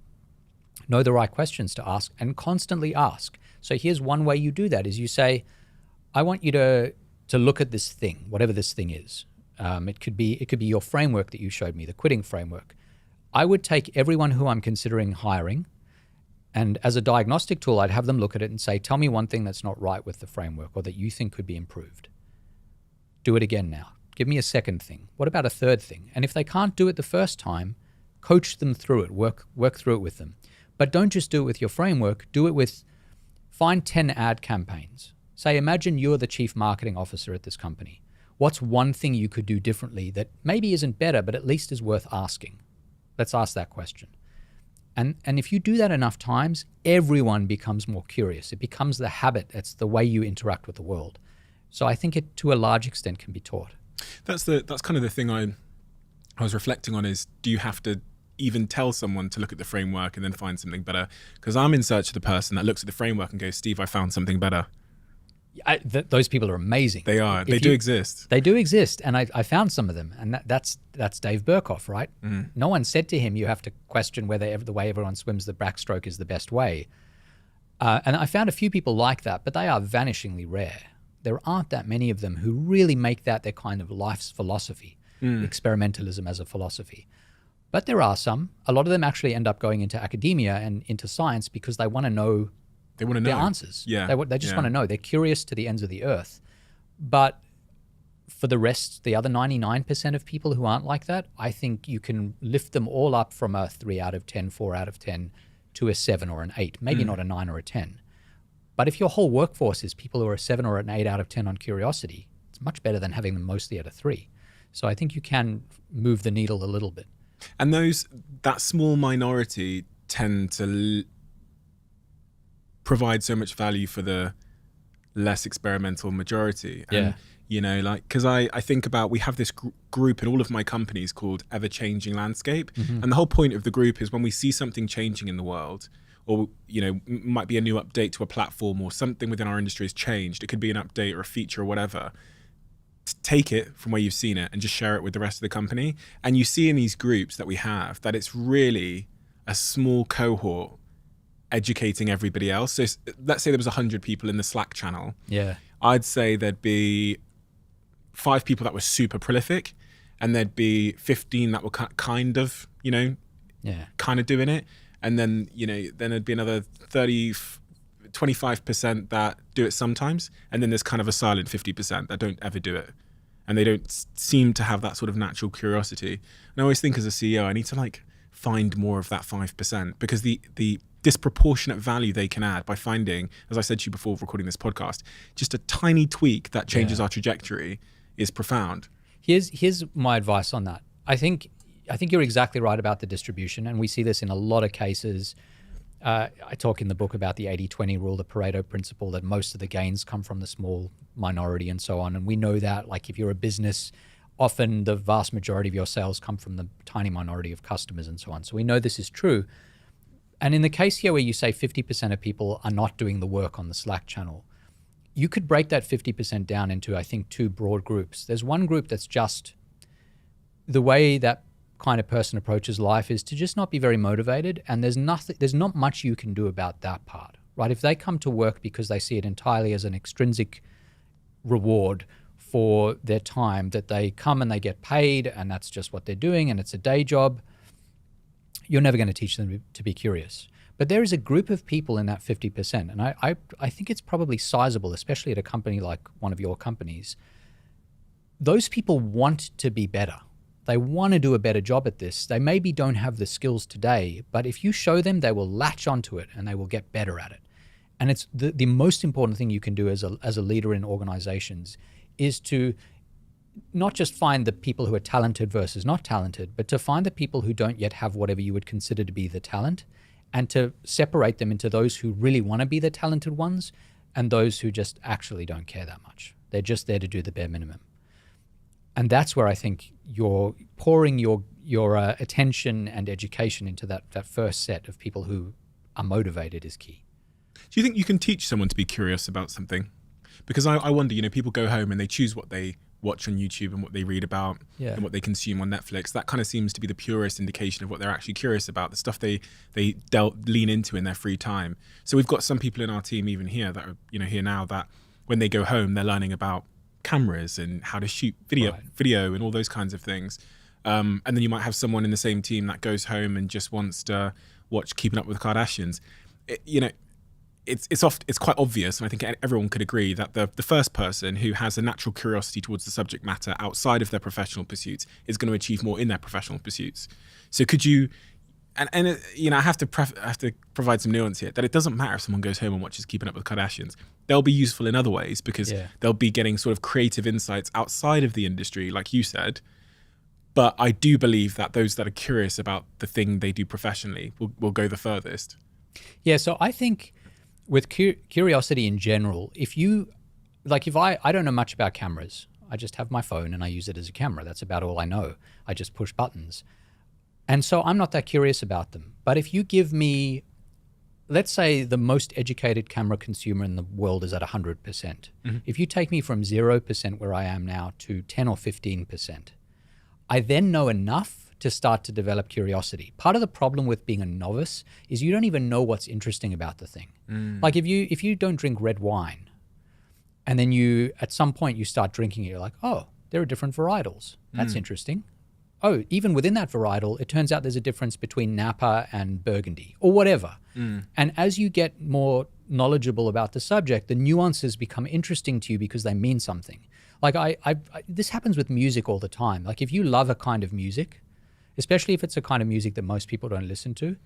know the right questions to ask and constantly ask. So here's one way you do that is you say, I want you to look at this thing, whatever this thing is. It could be your framework that you showed me, the quitting framework. I would take everyone who I'm considering hiring, and as a diagnostic tool, I'd have them look at it and say, tell me one thing that's not right with the framework or that you think could be improved. Do it again now. Give me a second thing. What about a third thing? And if they can't do it the first time, coach them through it, work through it with them. But don't just do it with your framework, find 10 ad campaigns. Say, imagine you're the chief marketing officer at this company. What's one thing you could do differently that maybe isn't better, but at least is worth asking? Let's ask that question. And if you do that enough times, everyone becomes more curious. It becomes the habit. It's the way you interact with the world. So I think it, to a large extent, can be taught. That's kind of the thing I was reflecting on is, do you have to even tell someone to look at the framework and then find something better? Because I'm in search of the person that looks at the framework and goes, Steve, I found something better. Those people are amazing. They are. If They do exist. They do exist, and I found some of them, and that's Dave Burkhoff, right? No one said to him, you have to question whether the way everyone swims the backstroke is the best way. And I found a few people like that, but they are vanishingly rare. There aren't that many of them who really make that their kind of life's philosophy, experimentalism as a philosophy. But there are some. A lot of them actually end up going into academia and into science because they want to know the answers. Yeah. They just want to know. They're curious to the ends of the earth. But for the rest, the other 99% of people who aren't like that, I think you can lift them all up from a 3 out of 10, 4 out of 10 to a 7 or an 8, maybe not a 9 or a 10. But if your whole workforce is people who are a 7 or an 8 out of 10 on curiosity, it's much better than having them mostly at a 3. So I think you can move the needle a little bit. And that small minority tend to provide so much value for the less experimental majority. And, because I think about, we have this group in all of my companies called Ever Changing Landscape. And the whole point of the group is when we see something changing in the world, or, might be a new update to a platform or something within our industry has changed. It could be an update or a feature or whatever. Take it from where you've seen it and just share it with the rest of the company. And you see in these groups that we have that it's really a small cohort educating everybody else. So let's say there was 100 people in the Slack channel. Yeah. I'd say there'd be 5 people that were super prolific, and there'd be 15 that were kind of doing it. And then, then there'd be another 25% that do it sometimes. And then there's kind of a silent 50% that don't ever do it. And they don't seem to have that sort of natural curiosity. And I always think as a CEO, I need to find more of that 5%, because the disproportionate value they can add by finding, as I said to you before recording this podcast, just a tiny tweak that changes our trajectory is profound. Here's my advice on that. I think you're exactly right about the distribution, and we see this in a lot of cases. I talk in the book about the 80-20 rule, the Pareto principle, that most of the gains come from the small minority and so on. And we know that, if you're a business, often the vast majority of your sales come from the tiny minority of customers and so on. So we know this is true. And in the case here where you say 50% of people are not doing the work on the Slack channel, you could break that 50% down into, I think, 2 broad groups. There's one group that's just the way that kind of person approaches life is to just not be very motivated, and there's not much you can do about that part, right? If they come to work because they see it entirely as an extrinsic reward for their time, that they come and they get paid and that's just what they're doing and it's a day job, you're never going to teach them to be curious. But there is a group of people in that 50%, and I think it's probably sizable, especially at a company like one of your companies. Those people want to be better. They want to do a better job at this. They maybe don't have the skills today, but if you show them, they will latch onto it and they will get better at it. And it's the most important thing you can do as a leader in organizations is to not just find the people who are talented versus not talented, but to find the people who don't yet have whatever you would consider to be the talent, and to separate them into those who really want to be the talented ones and those who just actually don't care that much. They're just there to do the bare minimum. And that's where I think you're pouring your attention and education into that first set of people who are motivated is key. Do you think you can teach someone to be curious about something? Because I wonder, people go home and they choose what they watch on YouTube and what they read about and what they consume on Netflix. That kind of seems to be the purest indication of what they're actually curious about, the stuff they lean into in their free time. So we've got some people in our team even here that are here now, that when they go home they're learning about cameras and how to shoot video and all those kinds of things. And then you might have someone in the same team that goes home and just wants to watch Keeping Up with the Kardashians. It's quite obvious, and I think everyone could agree that the first person who has a natural curiosity towards the subject matter outside of their professional pursuits is going to achieve more in their professional pursuits. So could you, I have to provide some nuance here, that it doesn't matter if someone goes home and watches Keeping Up with the Kardashians. They'll be useful in other ways because they'll be getting sort of creative insights outside of the industry, like you said. But I do believe that those that are curious about the thing they do professionally will go the furthest. Yeah, so I think with curiosity in general, if I don't know much about cameras, I just have my phone and I use it as a camera. That's about all I know. I just push buttons. And so I'm not that curious about them. But if you give me let's say the most educated camera consumer in the world is at 100%. If you take me from 0% where I am now to 10 or 15%, I then know enough to start to develop curiosity. Part of the problem with being a novice is you don't even know what's interesting about the thing. Like if you don't drink red wine, and then you, at some point you start drinking it, you're like, oh, there are different varietals. That's interesting. Oh, even within that varietal, it turns out there's a difference between Napa and Burgundy or whatever. And as you get more knowledgeable about the subject, the nuances become interesting to you because they mean something. Like this happens with music all the time. Like if you love a kind of music, especially if it's a kind of music that most people don't listen to,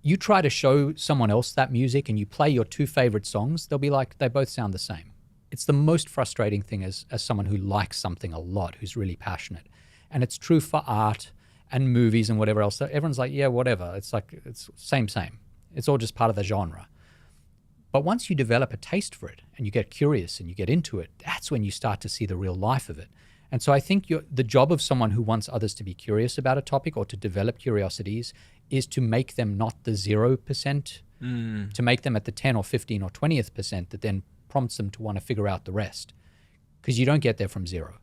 you try to show someone else that music and you play your two favorite songs, they'll be like, they both sound the same. It's the most frustrating thing as someone who likes something a lot, who's really passionate. And it's true for art and movies and whatever else. Everyone's like, yeah, whatever. It's like, it's same. It's all just part of the genre. But once you develop a taste for it and you get curious and you get into it, that's when you start to see the real life of it. And so I think the job of someone who wants others to be curious about a topic or to develop curiosities is to make them not the 0%, to make them at the 10 or 15 or 20th percent that then prompts them to want to figure out the rest. Because you don't get there from zero.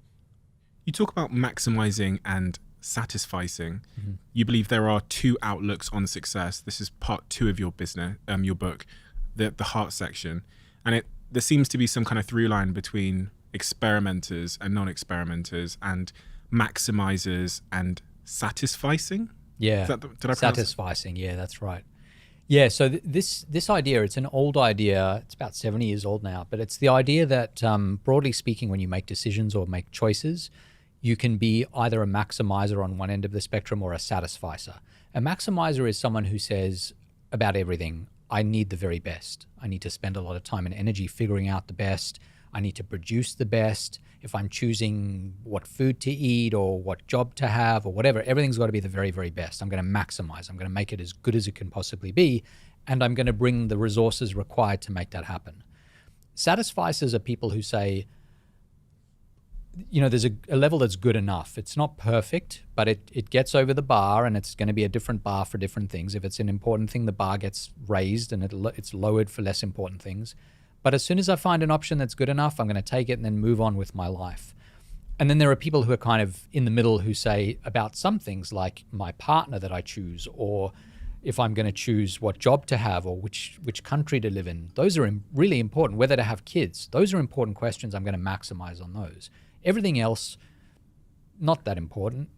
You talk about maximizing and satisficing. You believe there are two outlooks on success. This is part 2 of your business, your book, the heart section. And there seems to be some kind of through line between experimenters and non-experimenters and maximizers and satisficing. Yeah, did I pronounce satisficing. Yeah, that's right. Yeah, so this idea, it's an old idea. It's about 70 years old now, but it's the idea that broadly speaking, when you make decisions or make choices, you can be either a maximizer on one end of the spectrum or a satisficer. A maximizer is someone who says about everything, I need the very best. I need to spend a lot of time and energy figuring out the best. I need to produce the best. If I'm choosing what food to eat or what job to have or whatever, everything's got to be the very, very best. I'm going to maximize. I'm going to make it as good as it can possibly be. And I'm going to bring the resources required to make that happen. Satisficers are people who say, you know, there's a level that's good enough. It's not perfect, but it gets over the bar, and it's going to be a different bar for different things. If it's an important thing, the bar gets raised and it's lowered for less important things. But as soon as I find an option that's good enough, I'm going to take it and then move on with my life. And then there are people who are kind of in the middle who say about some things like my partner that I choose, or if I'm going to choose what job to have or which country to live in. Those are really important. Whether to have kids, those are important questions. I'm going to maximize on those. Everything else, not that important,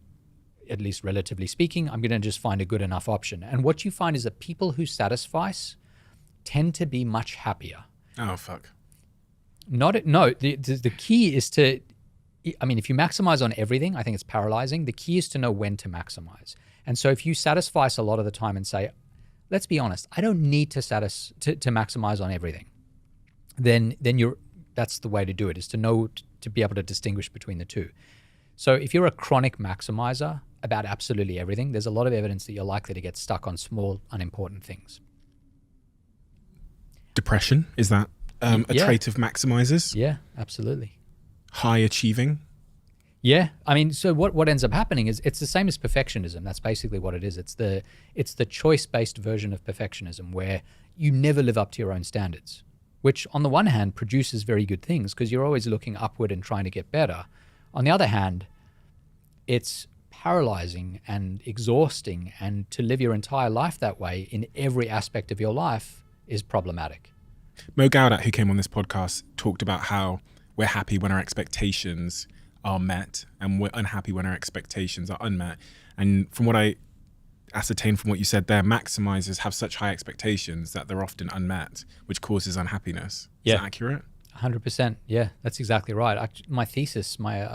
at least relatively speaking. I'm going to just find a good enough option. And what you find is that people who satisfice tend to be much happier. Oh, fuck. The key is to, I mean, if you maximize on everything, I think it's paralyzing. The key is to know when to maximize. And so if you satisfice a lot of the time and say, let's be honest, I don't need to maximize on everything, then that's the way to do it, is to know, to be able to distinguish between the two. So if you're a chronic maximizer about absolutely everything, there's a lot of evidence that you're likely to get stuck on small, unimportant things. Depression, is that a trait of maximizers? Yeah, absolutely. High achieving? Yeah, I mean, so what ends up happening is it's the same as perfectionism. That's basically what it is. It's the choice-based version of perfectionism where you never live up to your own standards, which on the one hand produces very good things because you're always looking upward and trying to get better. On the other hand, it's paralyzing and exhausting, and to live your entire life that way in every aspect of your life is problematic. Mo Gaudat, who came on this podcast, talked about how we're happy when our expectations are met and we're unhappy when our expectations are unmet. And from what I ascertained from what you said there, maximizers have such high expectations that they're often unmet, which causes unhappiness. Is that accurate? 100%. Yeah, that's exactly right. My thesis, my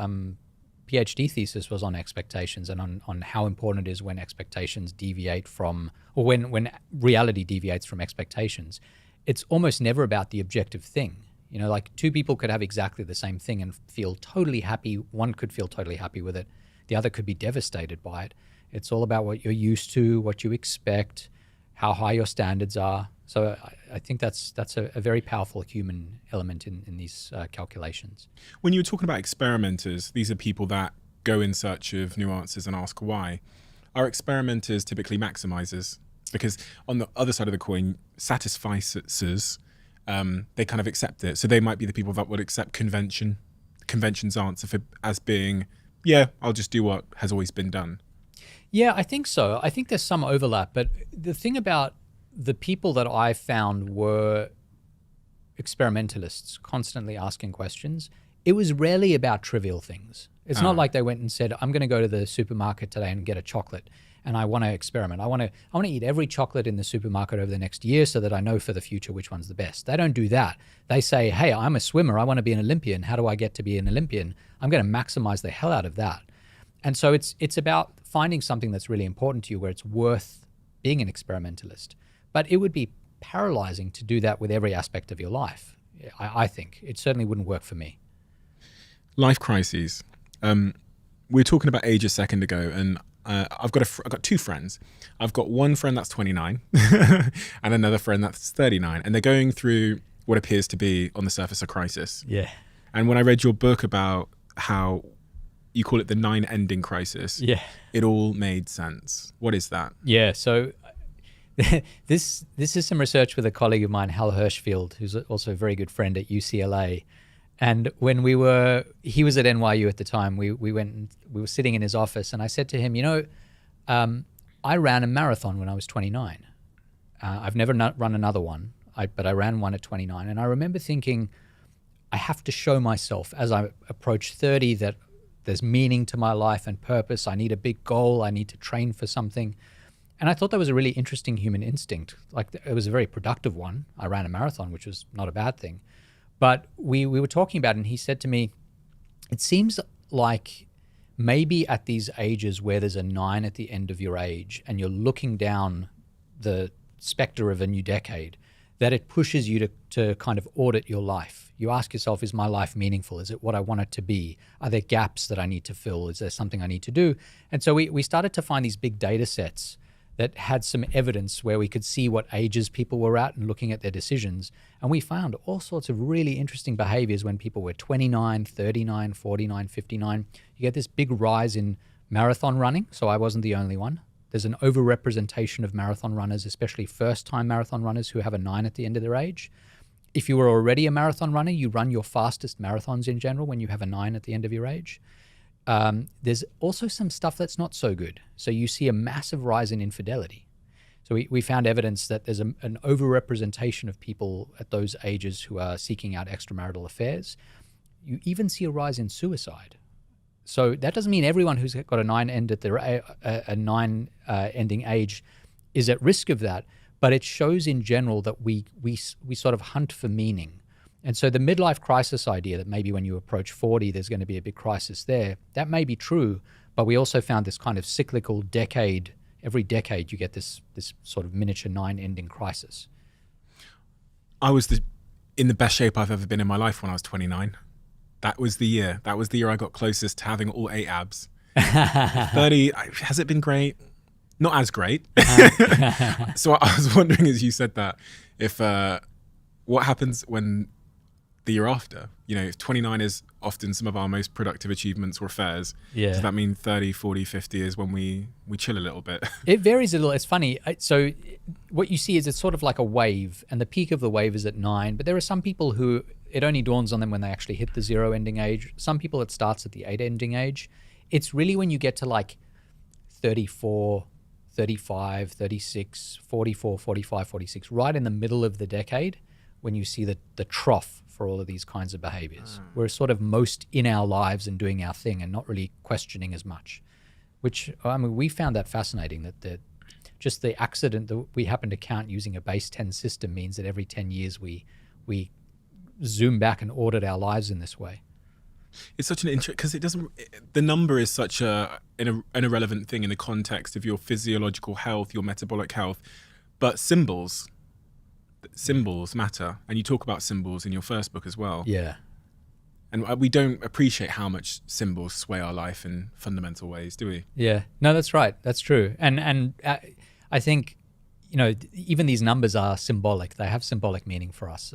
PhD thesis was on expectations and on how important it is when expectations deviate from, or when reality deviates from expectations. It's almost never about the objective thing. You know, like two people could have exactly the same thing and feel totally happy. One could feel totally happy with it. The other could be devastated by it. It's all about what you're used to, what you expect, how high your standards are. So I think that's a very powerful human element in these calculations. When you were talking about experimenters, these are people that go in search of nuances and ask why. Are experimenters typically maximizers? because on the other side of the coin, satisficers, they kind of accept it. So they might be the people that would accept convention's answer as being, yeah, I'll just do what has always been done. Yeah, I think so. I think there's some overlap, but the thing about the people that I found were experimentalists, constantly asking questions, it was rarely about trivial things. It's not like they went and said, I'm going to go to the supermarket today and get a chocolate and I want to experiment. I want to eat every chocolate in the supermarket over the next year so that I know for the future which one's the best. They don't do that. They say, hey, I'm a swimmer. I want to be an Olympian. How do I get to be an Olympian? I'm going to maximize the hell out of that. And so it's about finding something that's really important to you where it's worth being an experimentalist. But it would be paralyzing to do that with every aspect of your life. I think it certainly wouldn't work for me. Life crises. We were talking about age a second ago, and I've got two friends. I've got one friend that's 29 and another friend that's 39, and they're going through what appears to be on the surface a crisis. Yeah. And when I read your book about how you call it the 9-ending crisis, yeah, it all made sense. What is that? Yeah. So this is some research with a colleague of mine, Hal Hirschfield, who's also a very good friend at UCLA. And when he was at NYU at the time, we were sitting in his office, and I said to him, I ran a marathon when I was 29. I've never run another one, but I ran one at 29. And I remember thinking, I have to show myself as I approach 30 that there's meaning to my life and purpose. I need a big goal. I need to train for something. And I thought that was a really interesting human instinct. Like, it was a very productive one. I ran a marathon, which was not a bad thing. But we were talking about it, and he said to me, it seems like maybe at these ages where there's a 9 at the end of your age and you're looking down the specter of a new decade, that it pushes you to kind of audit your life. You ask yourself, is my life meaningful? Is it what I want it to be? Are there gaps that I need to fill? Is there something I need to do? And so we started to find these big data sets that had some evidence where we could see what ages people were at and looking at their decisions. And we found all sorts of really interesting behaviors when people were 29, 39, 49, 59. You get this big rise in marathon running, so I wasn't the only one. There's an overrepresentation of marathon runners, especially first-time marathon runners who have a 9 at the end of their age. If you were already a marathon runner, you run your fastest marathons in general when you have a 9 at the end of your age. There's also some stuff that's not so good. So you see a massive rise in infidelity. So we found evidence that there's an overrepresentation of people at those ages who are seeking out extramarital affairs. You even see a rise in suicide. So that doesn't mean everyone who's got a 9 end at a 9 ending age is at risk of that, but it shows in general that we sort of hunt for meaning. And so the midlife crisis idea that maybe when you approach 40, there's going to be a big crisis there, that may be true, but we also found this kind of cyclical decade. Every decade you get this sort of miniature 9 ending crisis. I was in the best shape I've ever been in my life when I was 29. That was the year. That was the year I got closest to having all 8 abs. 30, has it been great? Not as great. So I was wondering, as you said that, if what happens when the year after, if 29 is often some of our most productive achievements or affairs, does that mean 30, 40, 50 is when we chill a little bit? It varies a little. It's funny. So what you see is it's sort of like a wave, and the peak of the wave is at 9, but there are some people who it only dawns on them when they actually hit the 0 ending age. Some people it starts at the 8 ending age. It's really when you get to like 34, 35, 36, 44, 45, 46, right in the middle of the decade, when you see the trough for all of these kinds of behaviors. We're sort of most in our lives and doing our thing and not really questioning as much, which, we found that fascinating, that just the accident that we happen to count using a base 10 system means that every 10 years we zoom back and audit our lives in this way. It's such an because the number is such an irrelevant thing in the context of your physiological health, your metabolic health, but symbols matter, and you talk about symbols in your first book as well. Yeah. And we don't appreciate how much symbols sway our life in fundamental ways, do we? Yeah. No, that's right. That's true. And I think, even these numbers are symbolic. They have symbolic meaning for us.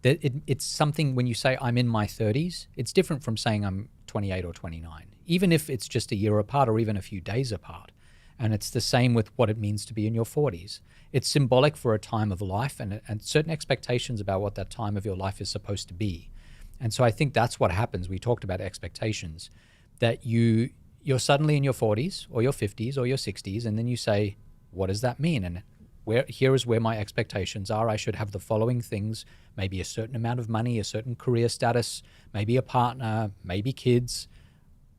It's something, when you say I'm in my 30s, it's different from saying I'm 28 or 29, even if it's just a year apart or even a few days apart. And it's the same with what it means to be in your 40s. It's symbolic for a time of life and certain expectations about what that time of your life is supposed to be. And so I think that's what happens. We talked about expectations, that you're suddenly in your 40s or your 50s or your 60s, and then you say, what does that mean? And here is where my expectations are. I should have the following things, maybe a certain amount of money, a certain career status, maybe a partner, maybe kids.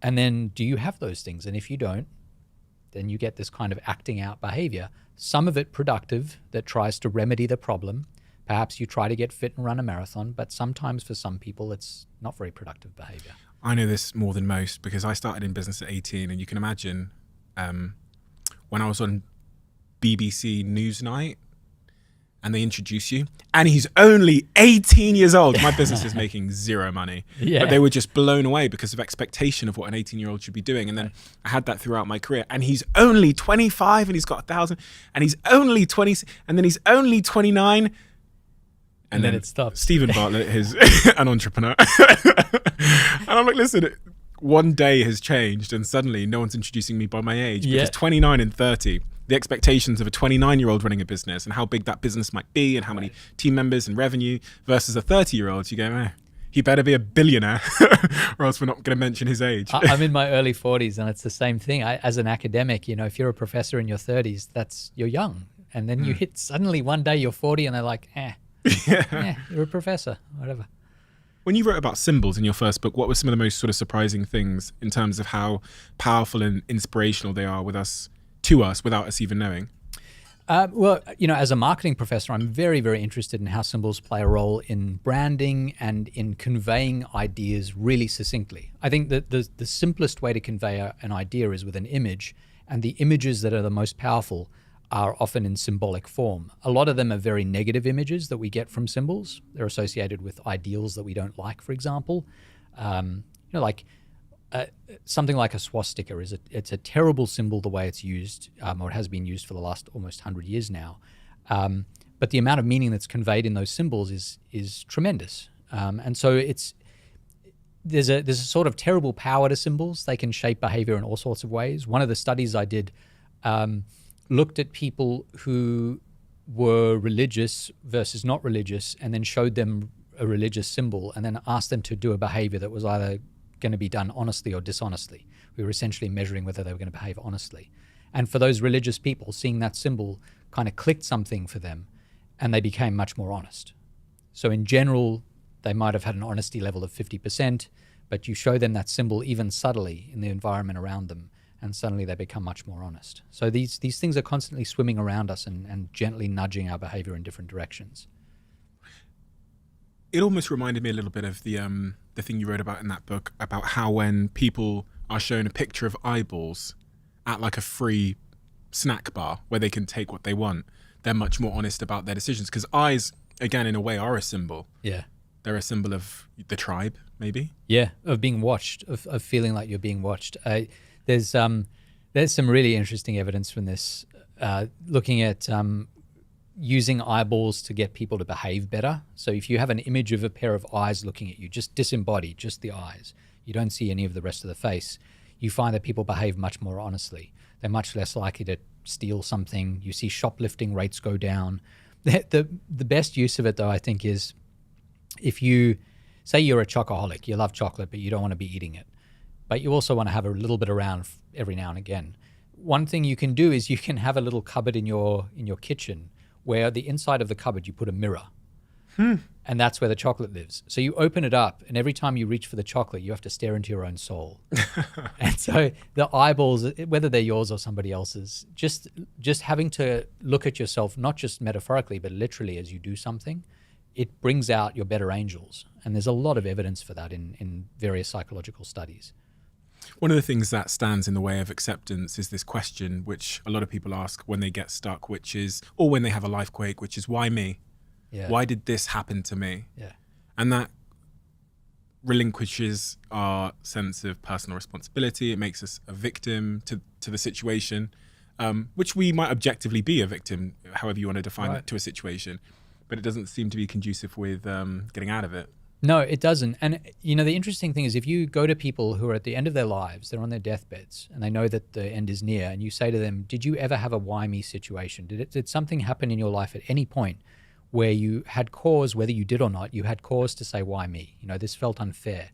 And then do you have those things? And if you don't, then you get this kind of acting out behavior, some of it productive that tries to remedy the problem. Perhaps you try to get fit and run a marathon, but sometimes for some people, it's not very productive behavior. I know this more than most because I started in business at 18, and you can imagine when I was on BBC Newsnight and they introduce you, and he's only 18 years old. My business is making zero money, but they were just blown away because of expectation of what an 18-year-old should be doing. And then I had that throughout my career, and he's only 25 and he's got 1,000, and he's only 20, and then he's only 29. And then it stops. Stephen Bartlett is an entrepreneur. And I'm like, listen, one day has changed and suddenly no one's introducing me by my age, because 29 and 30, the expectations of a 29-year-old running a business and how big that business might be and how many team members and revenue versus a 30-year-old, you go, he better be a billionaire or else we're not going to mention his age. I'm in my early 40s, and it's the same thing. As an academic, if you're a professor in your 30s, you're young. And then you hit suddenly one day you're 40 and they're like, you're a professor, whatever. When you wrote about symbols in your first book, what were some of the most sort of surprising things in terms of how powerful and inspirational they are to us without us even knowing? Well, as a marketing professor, I'm very, very interested in how symbols play a role in branding and in conveying ideas really succinctly. I think that the simplest way to convey an idea is with an image, and the images that are the most powerful are often in symbolic form. A lot of them are very negative images that we get from symbols. They're associated with ideals that we don't like, for example. Something like a swastika it's a terrible symbol the way it's used, or it has been used for the last almost 100 years now. But the amount of meaning that's conveyed in those symbols is tremendous. And so there's a sort of terrible power to symbols. They can shape behavior in all sorts of ways. One of the studies I did looked at people who were religious versus not religious, and then showed them a religious symbol and then asked them to do a behavior that was either going to be done honestly or dishonestly. We were essentially measuring whether they were going to behave honestly. And for those religious people, seeing that symbol kind of clicked something for them, and they became much more honest. So in general, they might have had an honesty level of 50%, but you show them that symbol even subtly in the environment around them, and suddenly they become much more honest. So these things are constantly swimming around us and gently nudging our behavior in different directions. It almost reminded me a little bit of the thing you wrote about in that book, about how when people are shown a picture of eyeballs at like a free snack bar where they can take what they want, they're much more honest about their decisions. Because eyes, again, in a way, are a symbol. Yeah. They're a symbol of the tribe, maybe. Yeah, of being watched, of feeling like you're being watched. There's some really interesting evidence from this, looking at using eyeballs to get people to behave better. So if you have an image of a pair of eyes looking at you, just disembodied, just the eyes, you don't see any of the rest of the face, you find that people behave much more honestly. They're much less likely to steal something. You see shoplifting rates go down. The best use of it, though, I think, is if you say you're a chocoholic, you love chocolate, but you don't want to be eating it, but you also want to have a little bit around every now and again. One thing you can do is you can have a little cupboard in your kitchen where the inside of the cupboard you put a mirror. And that's where the chocolate lives. So you open it up, and every time you reach for the chocolate, you have to stare into your own soul. And so the eyeballs, whether they're yours or somebody else's, just having to look at yourself, not just metaphorically, but literally as you do something, it brings out your better angels. And there's a lot of evidence for that in various psychological studies. One of the things that stands in the way of acceptance is this question, which a lot of people ask when they get stuck, which is, or when they have a life quake, which is, why me? Yeah. Why did this happen to me? Yeah. And that relinquishes our sense of personal responsibility. It makes us a victim to the situation, which we might objectively be a victim, however you want to define it, to a situation. But it doesn't seem to be conducive with getting out of it. No, it doesn't. And, you know, the interesting thing is if you go to people who are at the end of their lives, they're on their deathbeds, and they know that the end is near, and you say to them, did you ever have a why me situation? Did something happen in your life at any point where you had cause, whether you did or not, you had cause to say, why me? You know, this felt unfair.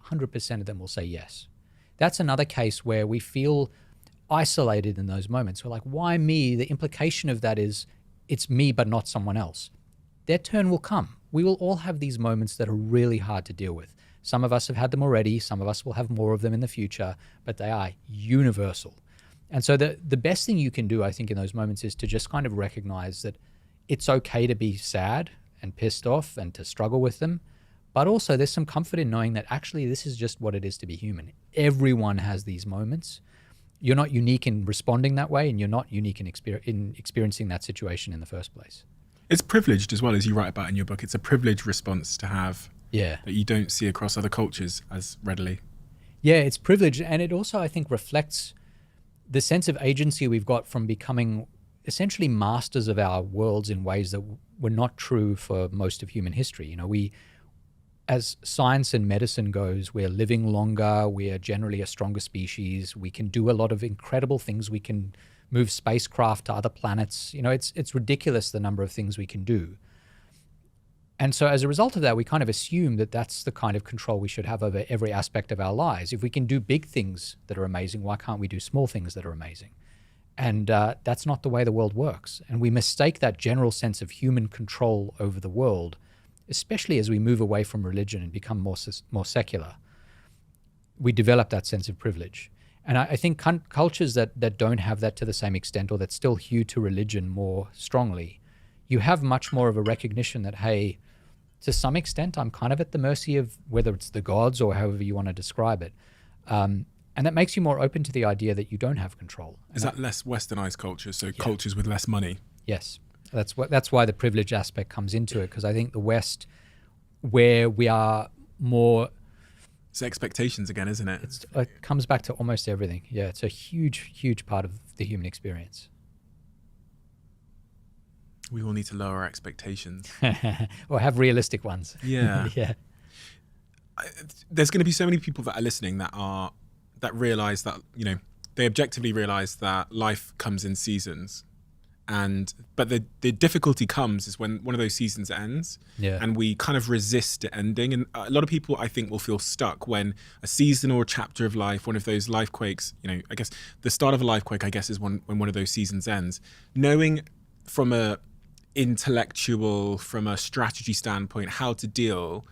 100% of them will say yes. That's another case where we feel isolated in those moments. We're like, why me? The implication of that is it's me, but not someone else. Their turn will come. We will all have these moments that are really hard to deal with. Some of us have had them already. Some of us will have more of them in the future, but they are universal. And so the best thing you can do, I think, in those moments is to just kind of recognize that it's okay to be sad and pissed off and to struggle with them. But also there's some comfort in knowing that actually this is just what it is to be human. Everyone has these moments. You're not unique in responding that way, and you're not unique in experiencing that situation in the first place. It's privileged as well, as you write about in your book. It's a privileged response to have that you don't see across other cultures as readily. Yeah, it's privileged. And it also, I think, reflects the sense of agency we've got from becoming essentially masters of our worlds in ways that were not true for most of human history. You know, as science and medicine goes, we're living longer, we are generally a stronger species, we can do a lot of incredible things, we can move spacecraft to other planets. You know, it's ridiculous the number of things we can do. And so as a result of that, we kind of assume that that's the kind of control we should have over every aspect of our lives. If we can do big things that are amazing, why can't we do small things that are amazing? And that's not the way the world works. And we mistake that general sense of human control over the world, especially as we move away from religion and become more secular. We develop that sense of privilege. And I think cultures that don't have that to the same extent, or that still hew to religion more strongly, you have much more of a recognition that, hey, to some extent, I'm kind of at the mercy of whether it's the gods or however you want to describe it. And that makes you more open to the idea that you don't have control. Is that less westernized cultures, so cultures with less money? Yes. That's why the privilege aspect comes into it, because I think the West, where we are more... It's expectations again, isn't it? It comes back to almost everything. Yeah, it's a huge, huge part of the human experience. We all need to lower our expectations. Or have realistic ones. Yeah. Yeah. There's going to be so many people that are listening that realize that, you know, they objectively realize that life comes in seasons. But the difficulty comes is when one of those seasons ends, and we kind of resist it ending. And a lot of people, I think, will feel stuck when a season or a chapter of life, one of those life quakes, you know, I guess the start of a life quake, I guess, is when one of those seasons ends. Knowing from a intellectual, from a strategy standpoint, how to deal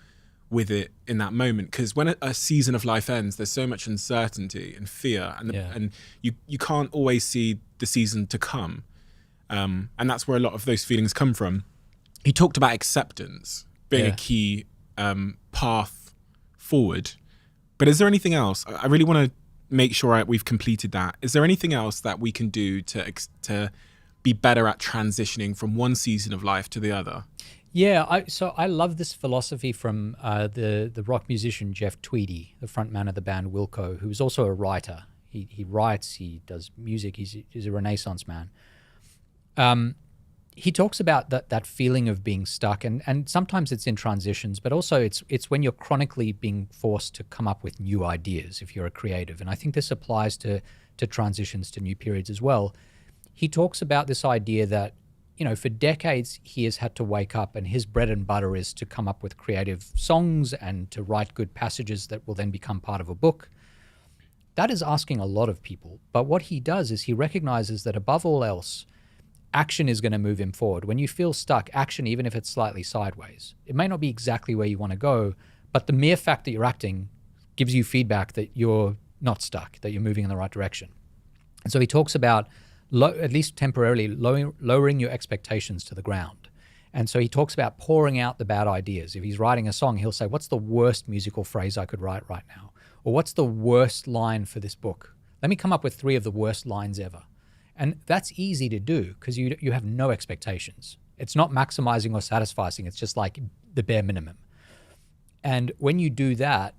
with it in that moment, because when a season of life ends, there's so much uncertainty and fear, and you can't always see the season to come. And that's where a lot of those feelings come from. You talked about acceptance being a key path forward, but is there anything else? I really want to make sure we've completed that. Is there anything else that we can do to be better at transitioning from one season of life to the other? Yeah, so I love this philosophy from the rock musician Jeff Tweedy, the frontman of the band Wilco, who's also a writer. He writes, he does music, he's a Renaissance man. He talks about that feeling of being stuck, and sometimes it's in transitions, but also it's when you're chronically being forced to come up with new ideas if you're a creative. And I think this applies to transitions to new periods as well. He talks about this idea that, you know, for decades he has had to wake up and his bread and butter is to come up with creative songs and to write good passages that will then become part of a book. That is asking a lot of people. But what he does is he recognizes that above all else, action is going to move him forward. When you feel stuck, action, even if it's slightly sideways, it may not be exactly where you want to go, but the mere fact that you're acting gives you feedback that you're not stuck, that you're moving in the right direction. And so he talks about, at least temporarily, lowering your expectations to the ground. And so he talks about pouring out the bad ideas. If he's writing a song, he'll say, what's the worst musical phrase I could write right now? Or what's the worst line for this book? Let me come up with 3 of the worst lines ever. And that's easy to do because you have no expectations. It's not maximizing or satisfying. It's just like the bare minimum. And when you do that,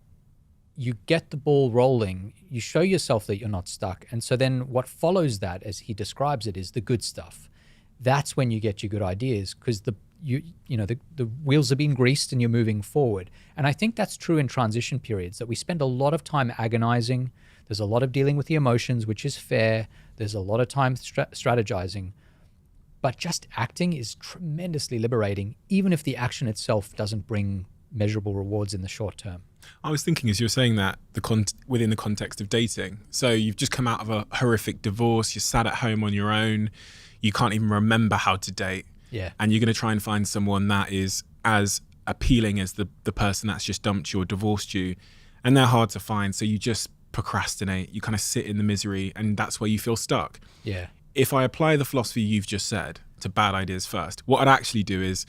you get the ball rolling, you show yourself that you're not stuck. And so then what follows that, as he describes it, is the good stuff. That's when you get your good ideas, because the wheels have been greased and you're moving forward. And I think that's true in transition periods, that we spend a lot of time agonizing. There's a lot of dealing with the emotions, which is fair. There's a lot of time strategizing. But just acting is tremendously liberating, even if the action itself doesn't bring measurable rewards in the short term. I was thinking as you were saying that, within the context of dating. So you've just come out of a horrific divorce, you're sat at home on your own, you can't even remember how to date. Yeah. And you're going to try and find someone that is as appealing as the person that's just dumped you or divorced you. And they're hard to find. So you just procrastinate, you kind of sit in the misery, and that's where you feel stuck. Yeah. If I apply the philosophy you've just said to bad ideas first, what I'd actually do is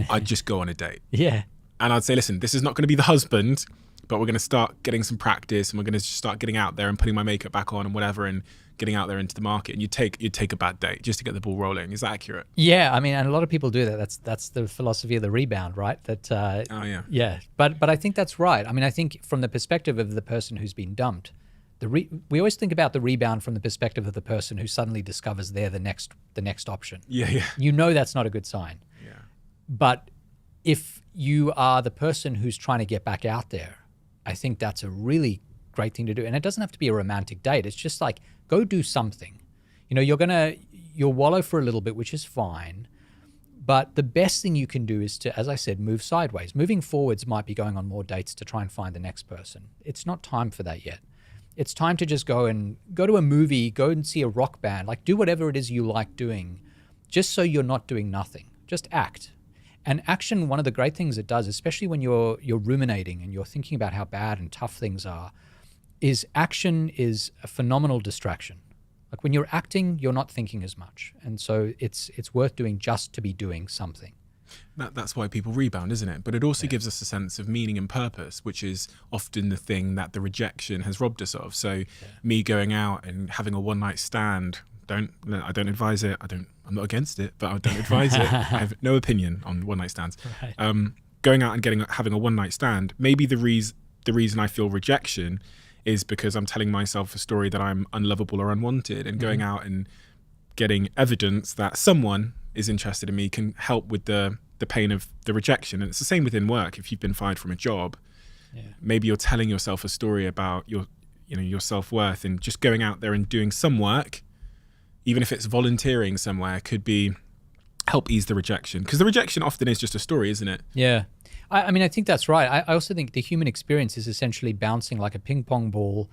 I'd just go on a date. Yeah. And I'd say, listen, this is not going to be the husband, but we're going to start getting some practice, and we're going to start getting out there and putting my makeup back on and whatever, and getting out there into the market. And you'd take a bad date just to get the ball rolling. Is that accurate? Yeah, I mean, and a lot of people do that. That's the philosophy of the rebound, right? That Oh yeah. yeah, but I think that's right. I mean, I think from the perspective of the person who's been dumped, we always think about the rebound from the perspective of the person who suddenly discovers they're the next option. Yeah. You know that's not a good sign. Yeah. But if you are the person who's trying to get back out there, I think that's a really great thing to do. And it doesn't have to be a romantic date. It's just like, go do something. You know, you'll wallow for a little bit, which is fine. But the best thing you can do is to, as I said, move sideways. Moving forwards might be going on more dates to try and find the next person. It's not time for that yet. It's time to just go to a movie, go and see a rock band, like do whatever it is you like doing, just so you're not doing nothing. Just act. And action, one of the great things it does, especially when you're ruminating and you're thinking about how bad and tough things are, is action is a phenomenal distraction. Like when you're acting, you're not thinking as much. And so it's worth doing just to be doing something. That's why people rebound, isn't it? But it also gives us a sense of meaning and purpose, which is often the thing that the rejection has robbed us of. So me going out and having a one-night stand, I don't advise it. I'm not against it, but I don't advise it. I have no opinion on one-night stands. Right. Going out and having a one-night stand, maybe the reason I feel rejection is because I'm telling myself a story that I'm unlovable or unwanted, and going out and getting evidence that someone is interested in me can help with the pain of the rejection. And it's the same within work. If you've been fired from a job, maybe you're telling yourself a story about your self-worth, and just going out there and doing some work, even if it's volunteering somewhere, could help ease the rejection. Because the rejection often is just a story, isn't it? Yeah. I mean, I think that's right. I also think the human experience is essentially bouncing like a ping pong ball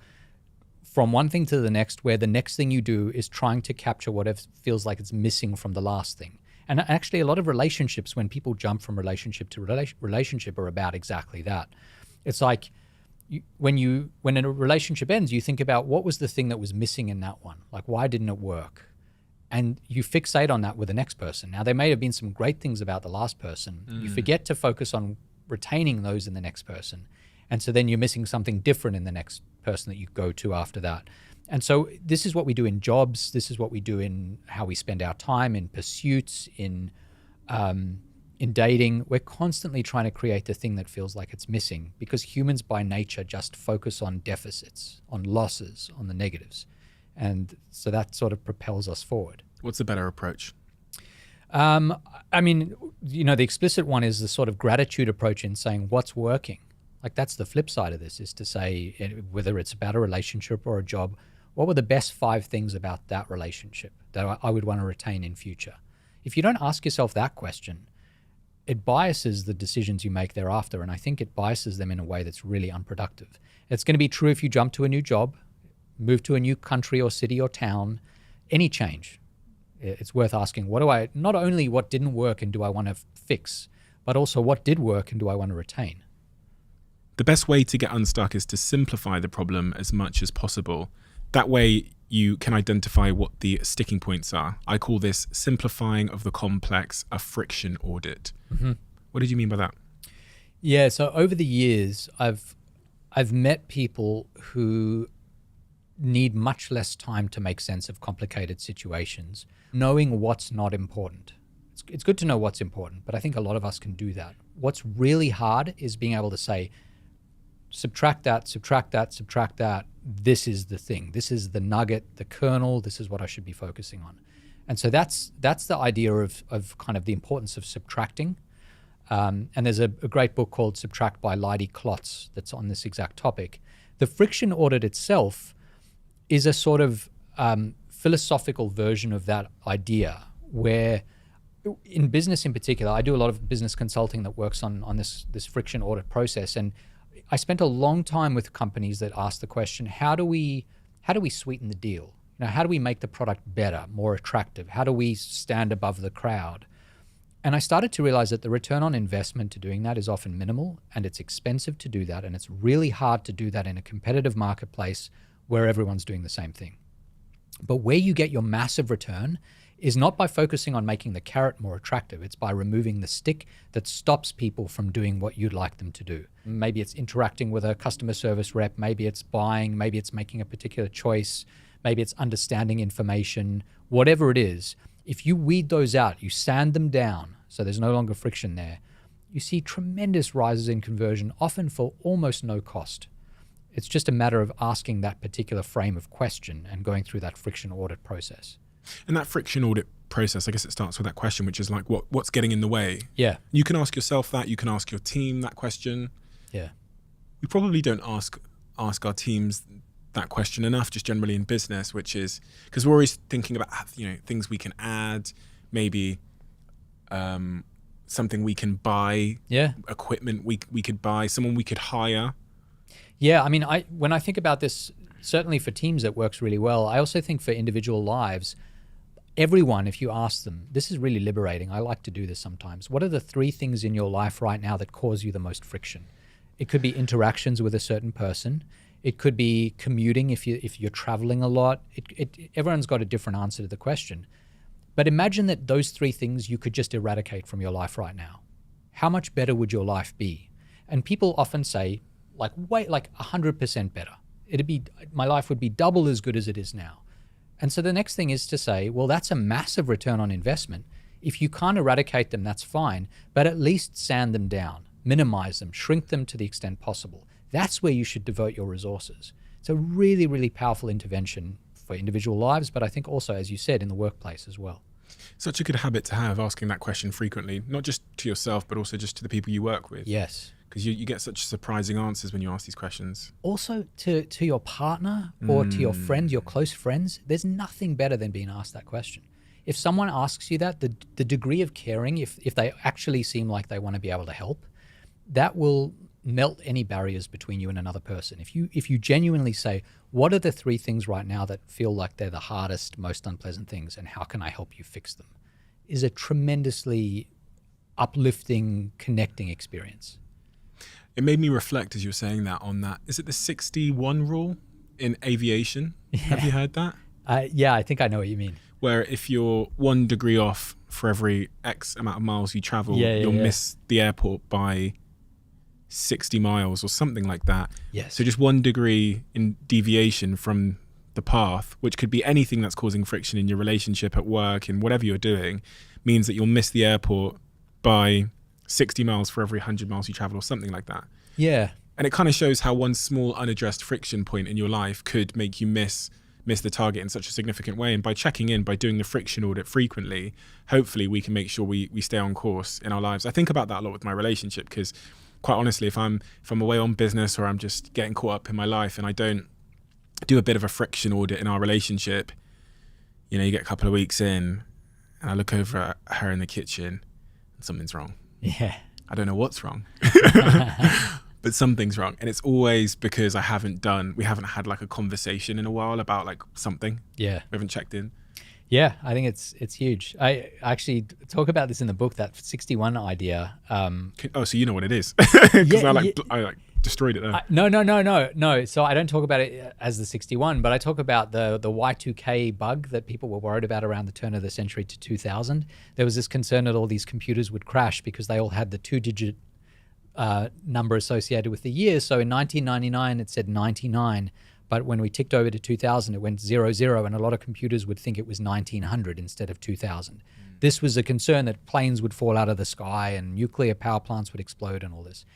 from one thing to the next, where the next thing you do is trying to capture whatever feels like it's missing from the last thing. And actually, a lot of relationships, when people jump from relationship to relationship, are about exactly that. It's like when a relationship ends, you think about what was the thing that was missing in that one? Like, why didn't it work? And you fixate on that with the next person. Now, there may have been some great things about the last person. You forget to focus on retaining those in the next person. And so then you're missing something different in the next person that you go to after that. And so this is what we do in jobs. This is what we do in how we spend our time, in pursuits, in dating. We're constantly trying to create the thing that feels like it's missing, because humans by nature just focus on deficits, on losses, on the negatives. And so that sort of propels us forward. What's a better approach? I mean, the explicit one is the sort of gratitude approach in saying what's working. Like, that's the flip side of this, is to say, whether it's about a relationship or a job, what were the best 5 things about that relationship that I would want to retain in future? If you don't ask yourself that question, it biases the decisions you make thereafter. And I think it biases them in a way that's really unproductive. It's going to be true if you jump to a new job, move to a new country or city or town, any change. It's worth asking, not only what didn't work and do I want to fix, but also what did work and do I want to retain? The best way to get unstuck is to simplify the problem as much as possible. That way you can identify what the sticking points are. I call this simplifying of the complex a friction audit. Mm-hmm. What did you mean by that? Yeah, so over the years, I've met people who need much less time to make sense of complicated situations, knowing what's not important. It's good to know what's important, but I think a lot of us can do that. What's really hard is being able to say, subtract that, subtract that, subtract that. This is the thing. This is the nugget, the kernel. This is what I should be focusing on. And so that's the idea of kind of the importance of subtracting. And there's a great book called Subtract by Leidy Klotz that's on this exact topic. The friction audit itself is a sort of philosophical version of that idea, where in business in particular, I do a lot of business consulting that works on this friction audit process. And I spent a long time with companies that ask the question, how do we sweeten the deal? How do we make the product better, more attractive? How do we stand above the crowd? And I started to realize that the return on investment to doing that is often minimal, and it's expensive to do that, and it's really hard to do that in a competitive marketplace where everyone's doing the same thing. But where you get your massive return is not by focusing on making the carrot more attractive. It's by removing the stick that stops people from doing what you'd like them to do. Maybe it's interacting with a customer service rep, maybe it's buying, maybe it's making a particular choice, maybe it's understanding information, whatever it is. If you weed those out, you sand them down, so there's no longer friction there, you see tremendous rises in conversion, often for almost no cost. It's just a matter of asking that particular frame of question and going through that friction audit process. And that friction audit process, I guess it starts with that question, which is like, what's getting in the way? Yeah. You can ask yourself that. You can ask your team that question. Yeah. We probably don't ask our teams that question enough, just generally in business, which is because we're always thinking about things we can add, maybe something we can buy, equipment we could buy, someone we could hire. Yeah, I mean, when I think about this, certainly for teams it works really well. I also think for individual lives, everyone, if you ask them, this is really liberating. I like to do this sometimes. What are the 3 things in your life right now that cause you the most friction? It could be interactions with a certain person. It could be commuting if you're traveling a lot. Everyone's got a different answer to the question. But imagine that those 3 things you could just eradicate from your life right now. How much better would your life be? And people often say, like 100% better. My life would be double as good as it is now. And so the next thing is to say, well, that's a massive return on investment. If you can't eradicate them, that's fine, but at least sand them down, minimize them, shrink them to the extent possible. That's where you should devote your resources. It's a really, really powerful intervention for individual lives, but I think also, as you said, in the workplace as well. Such a good habit to have, asking that question frequently, not just to yourself, but also just to the people you work with. Yes. Because you get such surprising answers when you ask these questions. Also to your partner or to your friend, your close friends, there's nothing better than being asked that question. If someone asks you that, the degree of caring, if they actually seem like they want to be able to help, that will melt any barriers between you and another person. If you genuinely say, what are the 3 things right now that feel like they're the hardest, most unpleasant things, and how can I help you fix them, is a tremendously uplifting, connecting experience. It made me reflect as you were saying that on that. Is it the 61 rule in aviation? Yeah. Have you heard that? Yeah, I think I know what you mean. Where if you're 1 degree off for every X amount of miles you travel, you'll miss the airport by 60 miles or something like that. Yes. So just 1 degree in deviation from the path, which could be anything that's causing friction in your relationship, at work, in whatever you're doing, means that you'll miss the airport by 60 miles for every 100 miles you travel or something like that. Yeah. And it kind of shows how one small unaddressed friction point in your life could make you miss the target in such a significant way. And by checking in, by doing the friction audit frequently, hopefully we can make sure we stay on course in our lives. I think about that a lot with my relationship, because quite honestly, if I'm away on business or I'm just getting caught up in my life and I don't do a bit of a friction audit in our relationship, you get a couple of weeks in and I look over at her in the kitchen and something's wrong. Yeah. I don't know what's wrong, but something's wrong. And it's always because we haven't had like a conversation in a while about like something. Yeah. We haven't checked in. Yeah, I think it's huge. I actually talk about this in the book, that 61 idea. So you know what it is? Because I destroyed it there. No. So I don't talk about it as the 61, but I talk about the Y2K bug that people were worried about around the turn of the century to 2000. There was this concern that all these computers would crash because they all had the 2-digit number associated with the year. So in 1999, it said 99. But when we ticked over to 2000, it went 00, and a lot of computers would think it was 1900 instead of 2000. This was a concern that planes would fall out of the sky and nuclear power plants would explode and all this.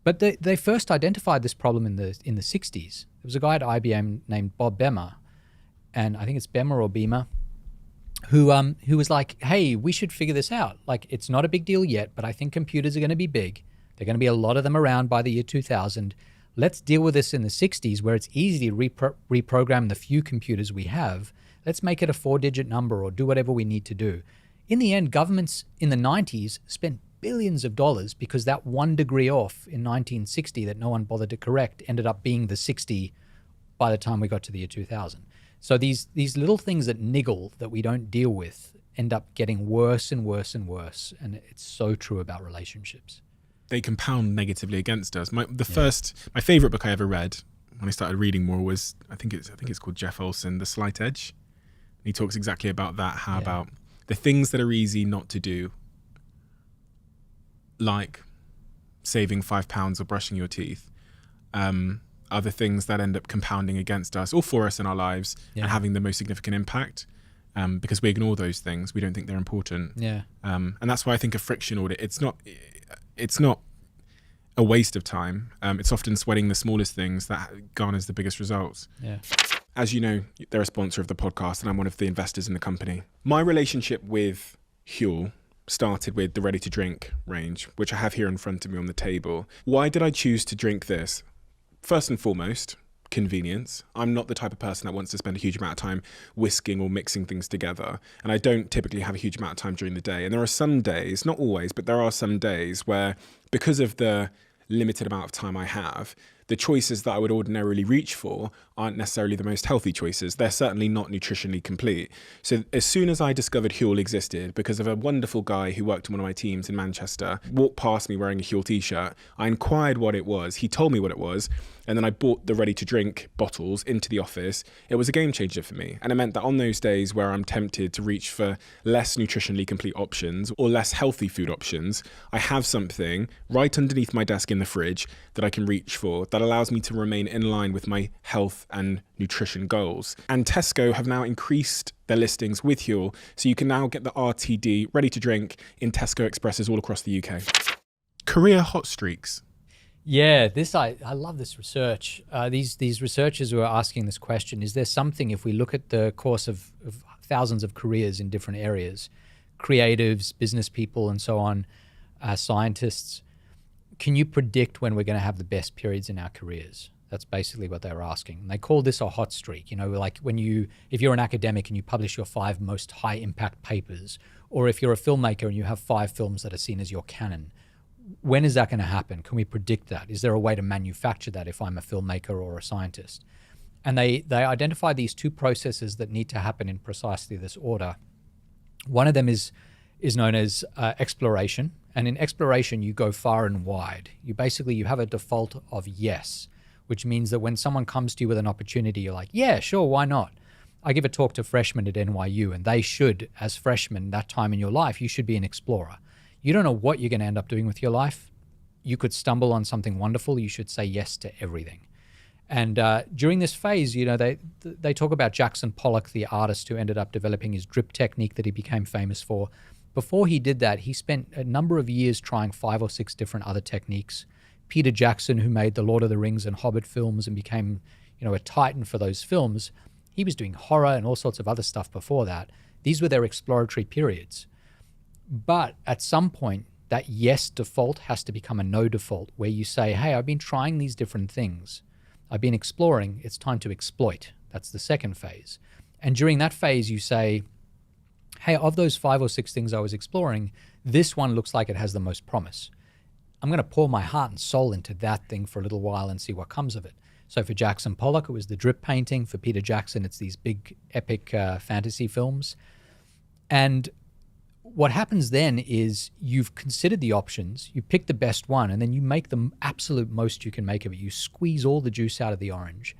But they first identified this problem in the 60s. There was a guy at IBM named Bob Bemer, and I think it's Bemer or Beamer. who was like, hey, we should figure this out. Like, it's not a big deal yet, but I think computers are going to be big. There are going to be a lot of them around by the year 2000. Let's deal with this in the 60s where it's easy to reprogram the few computers we have. Let's make it a 4-digit number or do whatever we need to do. In the end, governments in the 90s spent billions of dollars because that 1 degree off in 1960 that no one bothered to correct ended up being the 60 by the time we got to the year 2000. So these little things that niggle that we don't deal with end up getting worse and worse and worse. And it's so true about relationships. They compound negatively against us. My favorite book I ever read when I started reading more was, I think it's called Jeff Olson, The Slight Edge. And he talks exactly about that, about the things that are easy not to do, like saving £5 or brushing your teeth, are the things that end up compounding against us or for us in our lives and having the most significant impact, because we ignore those things. We don't think they're important. And that's why I think a friction audit, it's not a waste of time. It's often sweating the smallest things that garners the biggest results. As you know, they're a sponsor of the podcast and I'm one of the investors in the company. My relationship with Huel started with the ready-to-drink range, which I have here in front of me on the table. Why did I choose to drink this? First and foremost, convenience. I'm not the type of person that wants to spend a huge amount of time whisking or mixing things together. And I don't typically have a huge amount of time during the day. And there are some days, not always, but there are some days where, because of the limited amount of time I have, the choices that I would ordinarily reach for aren't necessarily the most healthy choices. They're certainly not nutritionally complete. So as soon as I discovered Huel existed, because of a wonderful guy who worked on one of my teams in Manchester, walked past me wearing a Huel t-shirt, I inquired what it was. He told me what it was. And then I bought the ready-to-drink bottles into the office. It was a game changer for me. And it meant that on those days where I'm tempted to reach for less nutritionally complete options or less healthy food options, I have something right underneath my desk in the fridge that I can reach for that allows me to remain in line with my health and nutrition goals. And Tesco have now increased their listings with Huel, so you can now get the RTD ready to drink in Tesco Expresses all across the UK. Career hot streaks. Yeah, I love this research. These researchers who are asking this question, is there something, if we look at the course of thousands of careers in different areas, creatives, business people and so on, scientists, can you predict when we're going to have the best periods in our careers? That's basically what they were asking. And they call this a hot streak. You know, like if you're an academic and you publish your 5 most high impact papers, or if you're a filmmaker and you have 5 films that are seen as your canon, when is that going to happen? Can we predict that? Is there a way to manufacture that if I'm a filmmaker or a scientist? And they identify these 2 processes that need to happen in precisely this order. One of them is known as exploration. And in exploration, you go far and wide. You have a default of yes, which means that when someone comes to you with an opportunity, you're like, yeah, sure, why not? I give a talk to freshmen at NYU, and they should, as freshmen, that time in your life, you should be an explorer. You don't know what you're going to end up doing with your life. You could stumble on something wonderful. You should say yes to everything. And during this phase, you know, they talk about Jackson Pollock, the artist who ended up developing his drip technique that he became famous for. Before he did that, he spent a number of years trying 5 or 6 different other techniques. Peter Jackson, who made the Lord of the Rings and Hobbit films and became, you know, a titan for those films, he was doing horror and all sorts of other stuff before that. These were their exploratory periods. But at some point, that yes default has to become a no default, where you say, hey, I've been trying these different things. I've been exploring. It's time to exploit. That's the second phase. And during that phase, you say, hey, of those 5 or 6 things I was exploring, this one looks like it has the most promise. I'm going to pour my heart and soul into that thing for a little while and see what comes of it. So for Jackson Pollock, it was the drip painting. For Peter Jackson, it's these big, epic fantasy films. And what happens then is you've considered the options, you pick the best one, and then you make the absolute most you can make of it. You squeeze all the juice out of the orange.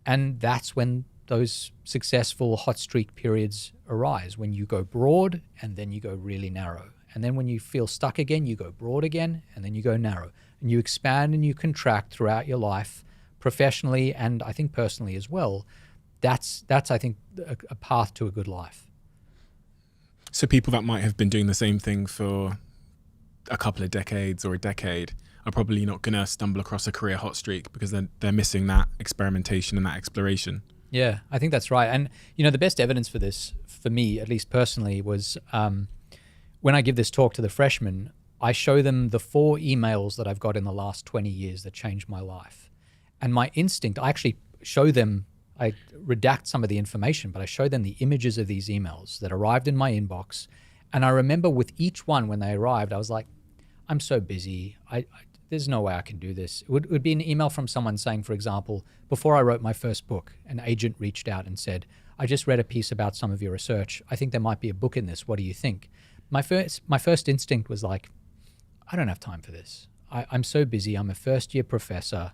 And that's when those successful hot streak periods arise, when you go broad and then you go really narrow. And then when you feel stuck again, you go broad again and then you go narrow. And you expand and you contract throughout your life, professionally and I think personally as well. That's I think, a path to a good life. So people that might have been doing the same thing for a couple of decades or a decade are probably not going to stumble across a career hot streak because they're missing that experimentation and that exploration. Yeah, I think that's right. And, the best evidence for this, for me, at least personally, was when I give this talk to the freshmen, I show them the 4 emails that I've got in the last 20 years that changed my life. And my instinct, I actually show them, I redact some of the information, but I show them the images of these emails that arrived in my inbox. And I remember with each one when they arrived, I was like, I'm so busy. There's no way I can do this. It would be an email from someone saying, for example, before I wrote my first book, an agent reached out and said, I just read a piece about some of your research. I think there might be a book in this. What do you think? My first instinct was like, I don't have time for this. I'm so busy. I'm a first-year professor.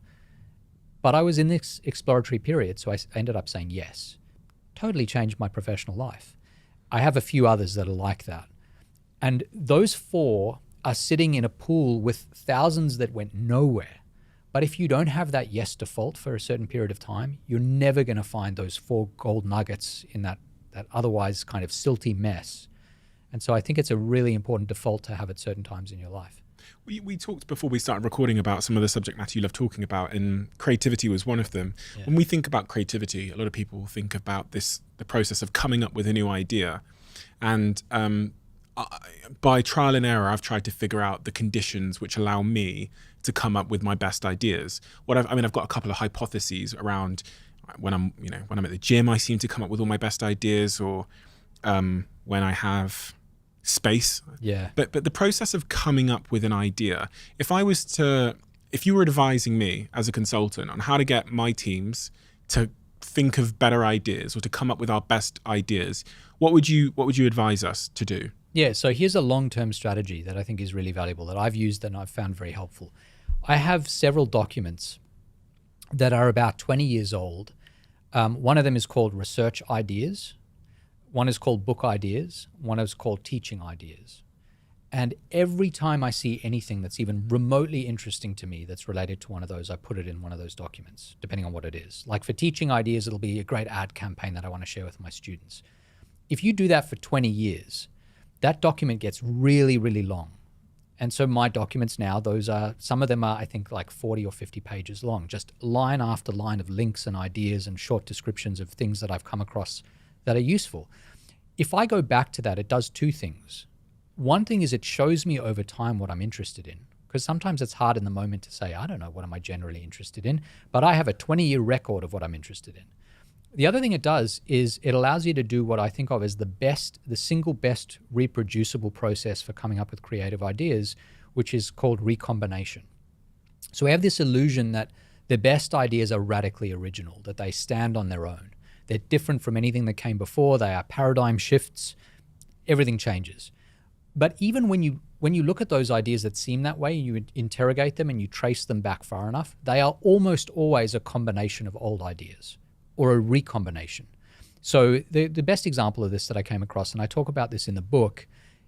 But I was in this exploratory period, so I ended up saying yes. Totally changed my professional life. I have a few others that are like that. And those 4 are sitting in a pool with thousands that went nowhere. But if you don't have that yes default for a certain period of time, you're never going to find those 4 gold nuggets in that otherwise kind of silty mess. And so I think it's a really important default to have at certain times in your life. We talked before we started recording about some of the subject matter you love talking about, and creativity was one of them. Yeah. When we think about creativity, a lot of people think about the process of coming up with a new idea. And by trial and error, I've tried to figure out the conditions which allow me to come up with my best ideas. I've got a couple of hypotheses around when I'm at the gym, I seem to come up with all my best ideas, or when I have space. Yeah. But the process of coming up with an idea, if you were advising me as a consultant on how to get my teams to think of better ideas or to come up with our best ideas, what would you advise us to do? Yeah, so here's a long-term strategy that I think is really valuable that I've used and I've found very helpful. I have several documents that are about 20 years old. One of them is called Research Ideas. One is called Book Ideas. One is called Teaching Ideas. And every time I see anything that's even remotely interesting to me that's related to one of those, I put it in one of those documents, depending on what it is. Like for Teaching Ideas, it'll be a great ad campaign that I want to share with my students. If you do that for 20 years, that document gets really, really long. And so my documents now, some of them are, I think, like 40 or 50 pages long, just line after line of links and ideas and short descriptions of things that I've come across that are useful. If I go back to that, it does 2 things. One thing is it shows me over time what I'm interested in, because sometimes it's hard in the moment to say, I don't know, what am I generally interested in? But I have a 20-year record of what I'm interested in. The other thing it does is it allows you to do what I think of as the single best reproducible process for coming up with creative ideas, which is called recombination. So we have this illusion that the best ideas are radically original, that they stand on their own. They're different from anything that came before. They are paradigm shifts. Everything changes. But even when you look at those ideas that seem that way, you interrogate them and you trace them back far enough, they are almost always a combination of old ideas, or a recombination. So the best example of this that I came across, and I talk about this in the book,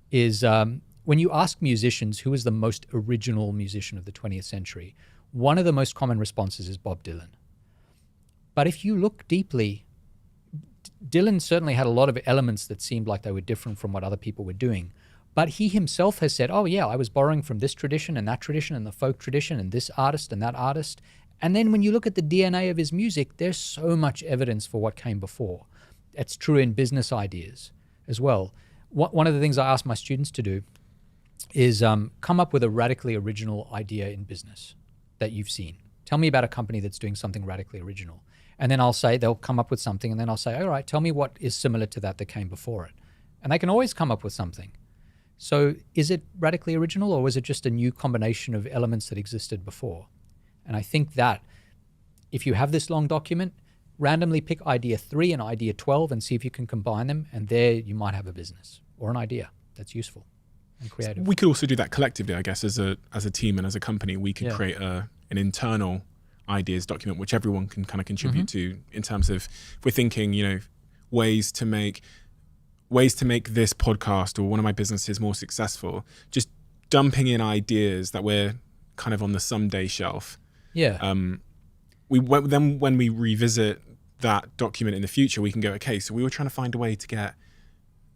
is when you ask musicians who is the most original musician of the 20th century, one of the most common responses is Bob Dylan. But if you look deeply, Dylan certainly had a lot of elements that seemed like they were different from what other people were doing. But he himself has said, oh yeah, I was borrowing from this tradition and that tradition and the folk tradition and this artist and that artist. And then when you look at the DNA of his music, there's so much evidence for what came before. It's true in business ideas as well. One of the things I ask my students to do is come up with a radically original idea in business that you've seen. Tell me about a company that's doing something radically original. And then they'll come up with something, and then I'll say, all right, tell me what is similar to that came before it. And they can always come up with something. So is it radically original, or was it just a new combination of elements that existed before? And I think that if you have this long document, randomly pick idea 3 and idea 12 and see if you can combine them, and there you might have a business or an idea that's useful and creative. We could also do that collectively, I guess, as a team and as a company. We could create an internal ideas document which everyone can kind of contribute to, in terms of, if we're thinking, ways to make this podcast or one of my businesses more successful, just dumping in ideas that we're kind of on the someday shelf. Yeah. When we revisit that document in the future, we can go, okay, so we were trying to find a way to get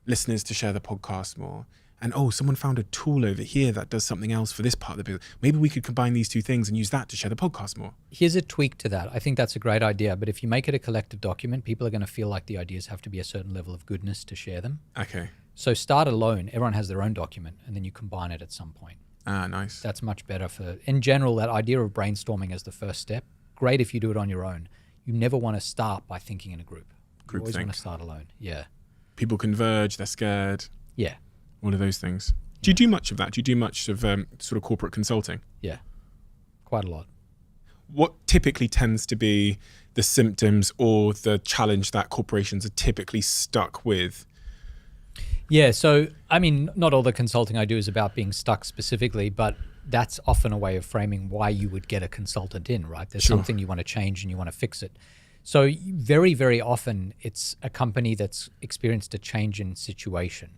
listeners to share the podcast more. and oh, someone found a tool over here that does something else for this part of the business. Maybe we could combine these two things and use that to share the podcast more. Here's a tweak to that. I think that's a great idea, but if you make it a collective document, people are going to feel like the ideas have to be a certain level of goodness to share them. Okay. So start alone. Everyone has their own document, and then you combine it at some point. Ah, nice. That's much better for, in general, that idea of brainstorming as the first step. Great if you do it on your own. You never want to start by thinking in a group. You always want to start alone. Yeah. People converge, they're scared. Yeah. All of those things. Do you do much of that? Do you do much of sort of corporate consulting? Yeah. Quite a lot. What typically tends to be the symptoms or the challenge that corporations are typically stuck with? Yeah, so, I mean, not all the consulting I do is about being stuck specifically, but that's often a way of framing why you would get a consultant in, right? There's something you want to change and you want to fix it. So very, very often it's a company that's experienced a change in situation,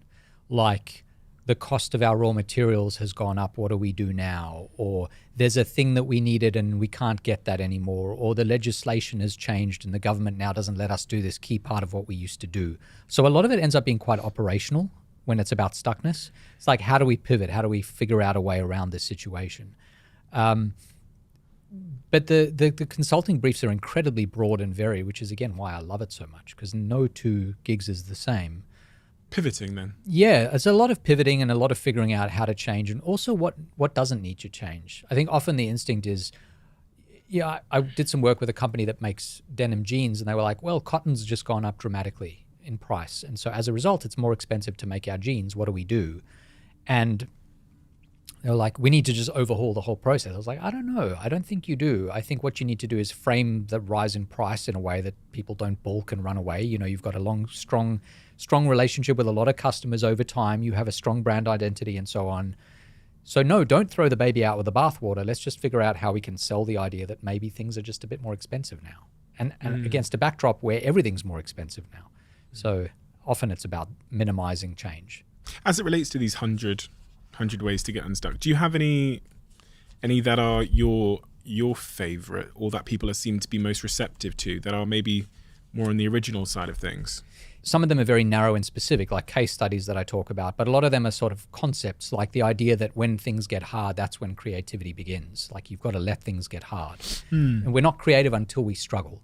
like the cost of our raw materials has gone up, what do we do now? Or there's a thing that we needed and we can't get that anymore, or the legislation has changed and the government now doesn't let us do this key part of what we used to do. So a lot of it ends up being quite operational when it's about stuckness. It's like, how do we pivot? How do we figure out a way around this situation? But the consulting briefs are incredibly broad and varied, which is, again, why I love it so much, because no two gigs is the same. Pivoting then? Yeah, there's a lot of pivoting and a lot of figuring out how to change, and also what doesn't need to change. I think often the instinct is, yeah, I did some work with a company that makes denim jeans, and they were like, well, cotton's just gone up dramatically in price. And so as a result, it's more expensive to make our jeans. What do we do? And they were like, we need to just overhaul the whole process. I was like, I don't know. I don't think you do. I think what you need to do is frame the rise in price in a way that people don't balk and run away. You know, you've got a long, strong relationship with a lot of customers over time. You have a strong brand identity and so on. So no, don't throw the baby out with the bathwater. Let's just figure out how we can sell the idea that maybe things are just a bit more expensive now. And against a backdrop where everything's more expensive now. So often it's about minimizing change. As it relates to these 100 ways to get unstuck, do you have any that are your favorite, or that people seem to be most receptive to, that are maybe more on the original side of things? Some of them are very narrow and specific, like case studies that I talk about, but a lot of them are sort of concepts, like the idea that when things get hard, that's when creativity begins. Like, you've got to let things get hard. And we're not creative until we struggle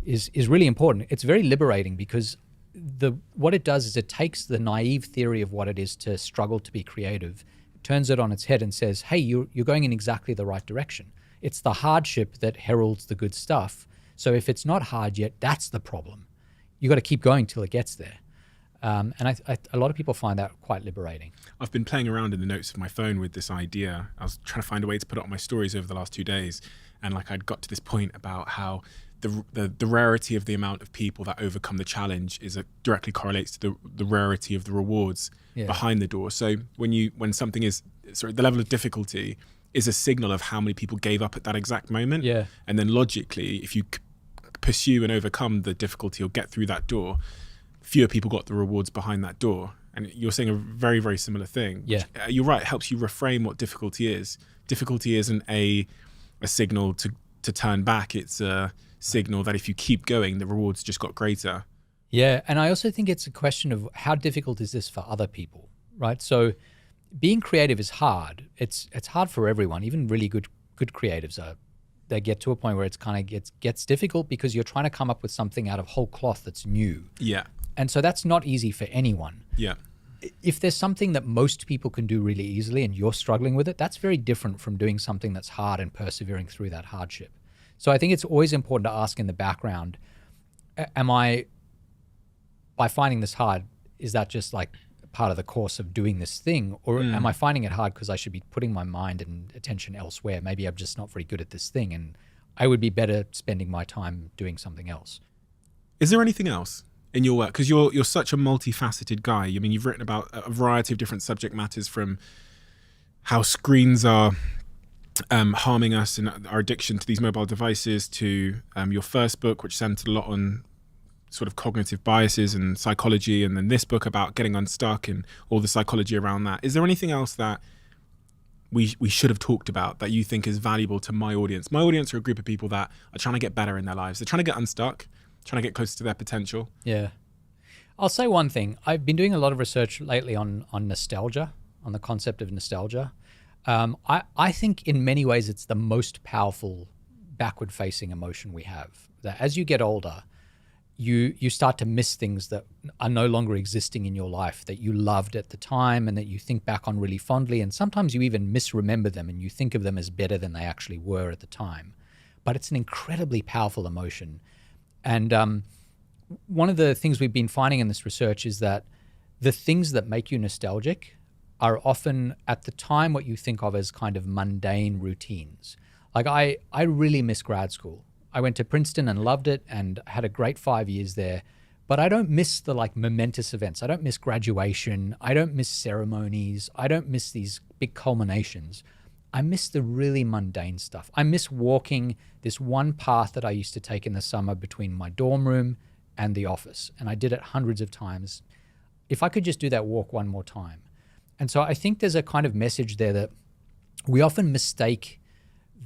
is really important. It's very liberating, because what it does is it takes the naive theory of what it is to struggle to be creative, turns it on its head and says, hey, you're going in exactly the right direction. It's the hardship that heralds the good stuff. So if it's not hard yet, that's the problem. You got to keep going till it gets there. And a lot of people find that quite liberating. I've been playing around in the notes of my phone with this idea. I was trying to find a way to put it on my stories over the last 2 days. And like, I'd got to this point about how the rarity of the amount of people that overcome the challenge directly correlates to the rarity of the rewards behind the door. So when something is, the level of difficulty is a signal of how many people gave up at that exact moment. Yeah. And then logically, if you pursue and overcome the difficulty or get through that door, fewer people got the rewards behind that door. And you're saying a very, very similar thing. Yeah. Which, you're right. It helps you reframe what difficulty is. Difficulty isn't a signal to turn back. It's a signal that if you keep going, the rewards just got greater. Yeah. And I also think it's a question of how difficult is this for other people, right? So being creative is hard. It's hard for everyone. Even really good creatives they get to a point where it's kind of gets difficult, because you're trying to come up with something out of whole cloth that's new. Yeah. And so that's not easy for anyone. Yeah. If there's something that most people can do really easily and you're struggling with it, that's very different from doing something that's hard and persevering through that hardship. So I think it's always important to ask in the background, by finding this hard, is that just like part of the course of doing this thing? Or am I finding it hard because I should be putting my mind and attention elsewhere? Maybe I'm just not very good at this thing, and I would be better spending my time doing something else. Is there anything else in your work? Because you're such a multifaceted guy. I mean, you've written about a variety of different subject matters, from how screens are harming us and our addiction to these mobile devices, to your first book, which centered a lot on sort of cognitive biases and psychology, and then this book about getting unstuck and all the psychology around that. Is there anything else that we should have talked about that you think is valuable to my audience? My audience are a group of people that are trying to get better in their lives. They're trying to get unstuck, trying to get closer to their potential. Yeah. I'll say one thing. I've been doing a lot of research lately on nostalgia on the concept of nostalgia. I think in many ways it's the most powerful backward-facing emotion we have. That as you get older, you start to miss things that are no longer existing in your life that you loved at the time and that you think back on really fondly. And sometimes you even misremember them and you think of them as better than they actually were at the time. But it's an incredibly powerful emotion. And one of the things we've been finding in this research is that the things that make you nostalgic are often at the time what you think of as kind of mundane routines. Like I really miss grad school. I went to Princeton and loved it and had a great 5 years there, but I don't miss the like momentous events. I don't miss graduation. I don't miss ceremonies. I don't miss these big culminations. I miss the really mundane stuff. I miss walking this one path that I used to take in the summer between my dorm room and the office. And I did it hundreds of times. If I could just do that walk one more time. And so I think there's a kind of message there that we often mistake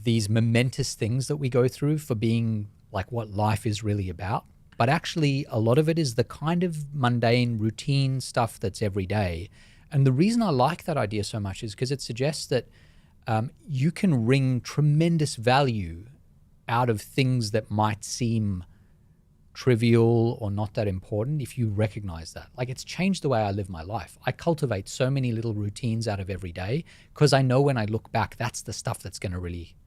these momentous things that we go through for being like what life is really about. But actually, a lot of it is the kind of mundane routine stuff that's every day. And the reason I like that idea so much is because it suggests that you can wring tremendous value out of things that might seem trivial or not that important if you recognize that. Like it's changed the way I live my life. I cultivate so many little routines out of every day because I know when I look back, that's the stuff that's going to really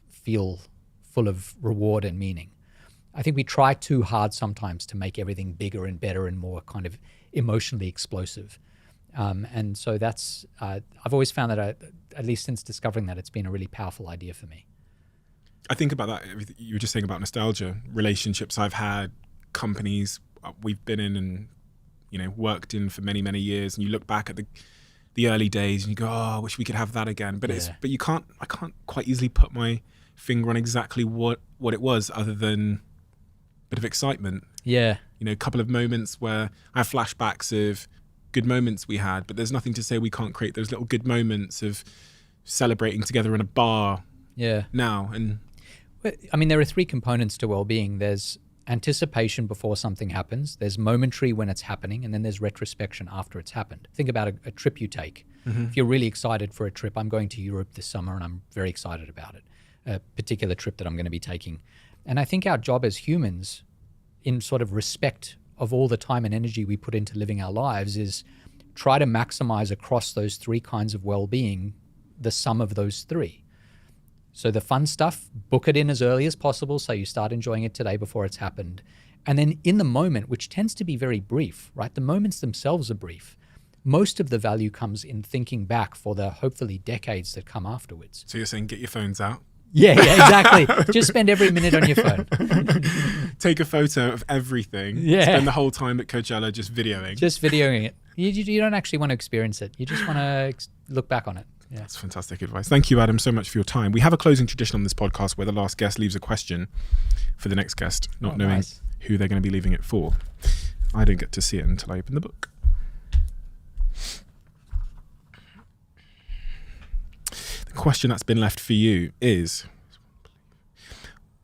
feel full of reward and meaning. I think we try too hard sometimes to make everything bigger and better and more kind of emotionally explosive. And so that's, I've always found that, at least since discovering that, it's been a really powerful idea for me. I think about that. You were just saying about nostalgia, relationships I've had, companies we've been in and, worked in for many, many years. And you look back at the early days and you go, oh, I wish we could have that again. But but I can't quite easily put my finger on exactly what it was other than a bit of excitement. Yeah. A couple of moments where I have flashbacks of good moments we had, but there's nothing to say we can't create those little good moments of celebrating together in a bar now. And I mean, there are three components to well-being. There's anticipation before something happens, there's momentary when it's happening, and then there's retrospection after it's happened. Think about a trip you take. Mm-hmm. If you're really excited for a trip, I'm going to Europe this summer and I'm very excited about it, a particular trip that I'm going to be taking. And I think our job as humans, in sort of respect of all the time and energy we put into living our lives, is try to maximize across those three kinds of well-being the sum of those three. So the fun stuff, book it in as early as possible so you start enjoying it today before it's happened. And then in the moment, which tends to be very brief, right? The moments themselves are brief. Most of the value comes in thinking back for the hopefully decades that come afterwards. So you're saying get your phones out? Yeah, exactly. Just spend every minute on your phone. Take a photo of everything. Yeah. Spend the whole time at Coachella just videoing. Just videoing it. You don't actually want to experience it. You just want to look back on it. Yeah. That's fantastic advice. Thank you, Adam, so much for your time. We have a closing tradition on this podcast where the last guest leaves a question for the next guest, not knowing who they're going to be leaving it for. I don't get to see it until I open the book. The question that's been left for you is,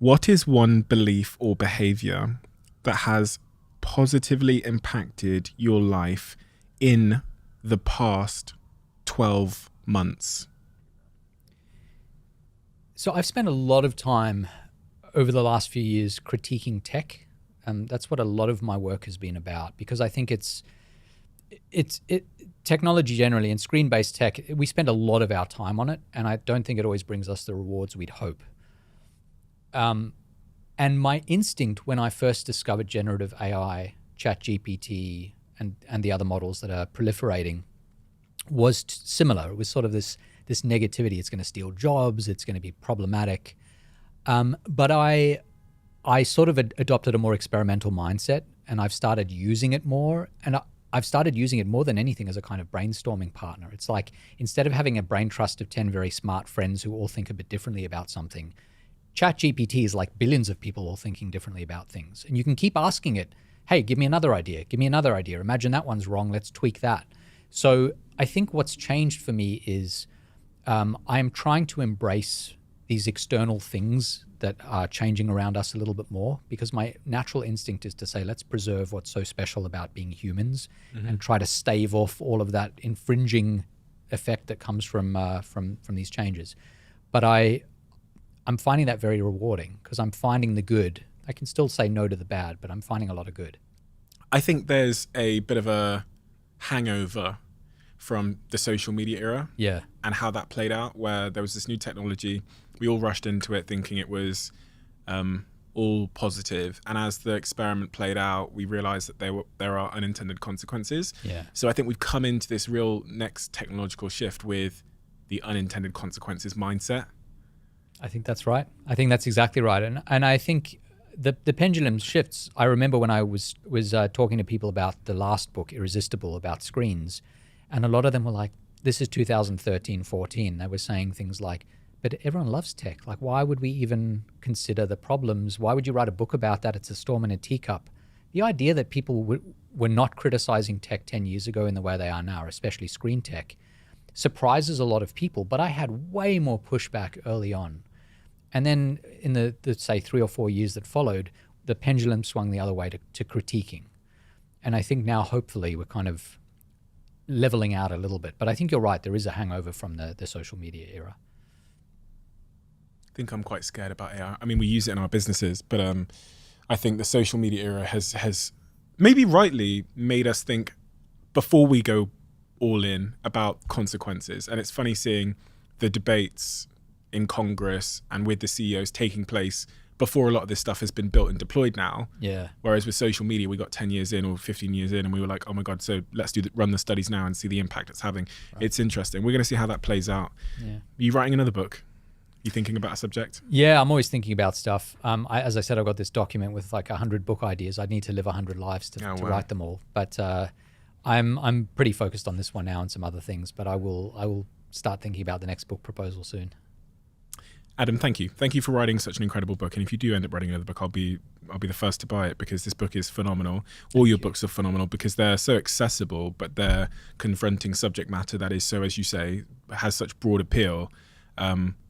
what is one belief or behavior that has positively impacted your life in the past 12 months? So I've spent a lot of time over the last few years critiquing tech. That's what a lot of my work has been about, because I think it's technology generally and screen-based tech, we spend a lot of our time on it, and I don't think it always brings us the rewards we'd hope. And my instinct when I first discovered generative AI, ChatGPT, and the other models that are proliferating was similar. It was sort of this negativity. It's going to steal jobs. It's going to be problematic. But I sort of adopted a more experimental mindset, and I've started using it more. And I've started using it more than anything as a kind of brainstorming partner. It's like, instead of having a brain trust of 10 very smart friends who all think a bit differently about something, ChatGPT is like billions of people all thinking differently about things. And you can keep asking it, hey, give me another idea. Give me another idea. Imagine that one's wrong. Let's tweak that. So I think what's changed for me is I'm trying to embrace these external things that are changing around us a little bit more, because my natural instinct is to say, let's preserve what's so special about being humans and try to stave off all of that infringing effect that comes from these changes. But I'm finding that very rewarding because I'm finding the good. I can still say no to the bad, but I'm finding a lot of good. I think there's a bit of a hangover from the social media era, Yeah. and how that played out, where there was this new technology. We all rushed into it thinking it was all positive, and as the experiment played out, we realized that there are unintended consequences. Yeah. So I think we've come into this real next technological shift with the unintended consequences mindset. I think that's right. I think that's exactly right. And I think the pendulum shifts. I remember when I was talking to people about the last book, Irresistible, about screens, and a lot of them were like, this is 2013, 14. They were saying things like, but everyone loves tech. Like, why would we even consider the problems? Why would you write a book about that? It's a storm in a teacup. The idea that people were not criticizing tech 10 years ago in the way they are now, especially screen tech, surprises a lot of people. But I had way more pushback early on. And then in the say 3 or 4 years that followed, the pendulum swung the other way to critiquing. And I think now, hopefully, we're kind of leveling out a little bit. But I think you're right. There is a hangover from the social media era. I think I'm quite scared about AI. I mean, we use it in our businesses, but I think the social media era has maybe rightly made us think before we go all in about consequences. And it's funny seeing the debates in Congress and with the CEOs taking place before a lot of this stuff has been built and deployed now. Yeah. Whereas with social media, we got 10 years in or 15 years in and we were like, oh my God, so let's run the studies now and see the impact it's having. Right. It's interesting. We're going to see how that plays out. Yeah. Are you writing another book? You thinking about a subject? Yeah, I'm always thinking about stuff. As I said, I've got this document with like 100 book ideas. I'd need to live 100 lives to write them all. But I'm pretty focused on this one now and some other things. But I will start thinking about the next book proposal soon. Adam, thank you. Thank you for writing such an incredible book. And if you do end up writing another book, I'll be the first to buy it, because this book is phenomenal. All your books are phenomenal because they're so accessible, but they're confronting subject matter that is so, as you say, has such broad appeal,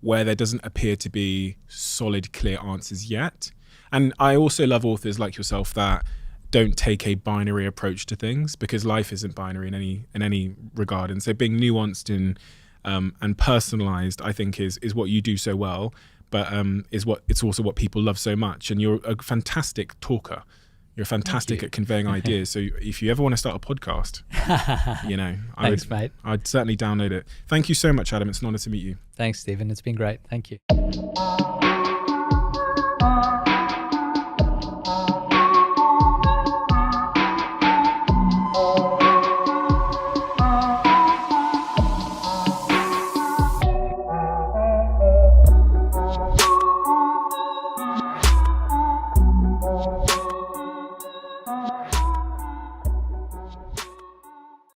where there doesn't appear to be solid, clear answers yet. And I also love authors like yourself that don't take a binary approach to things, because life isn't binary in any regard. And so being nuanced and personalized, I think is what you do so well, but it's also what people love so much. And you're a fantastic talker. You're fantastic at conveying ideas. So if you ever want to start a podcast, Thanks, mate. I'd certainly download it. Thank you so much, Adam. It's an honor to meet you. Thanks, Stephen. It's been great. Thank you.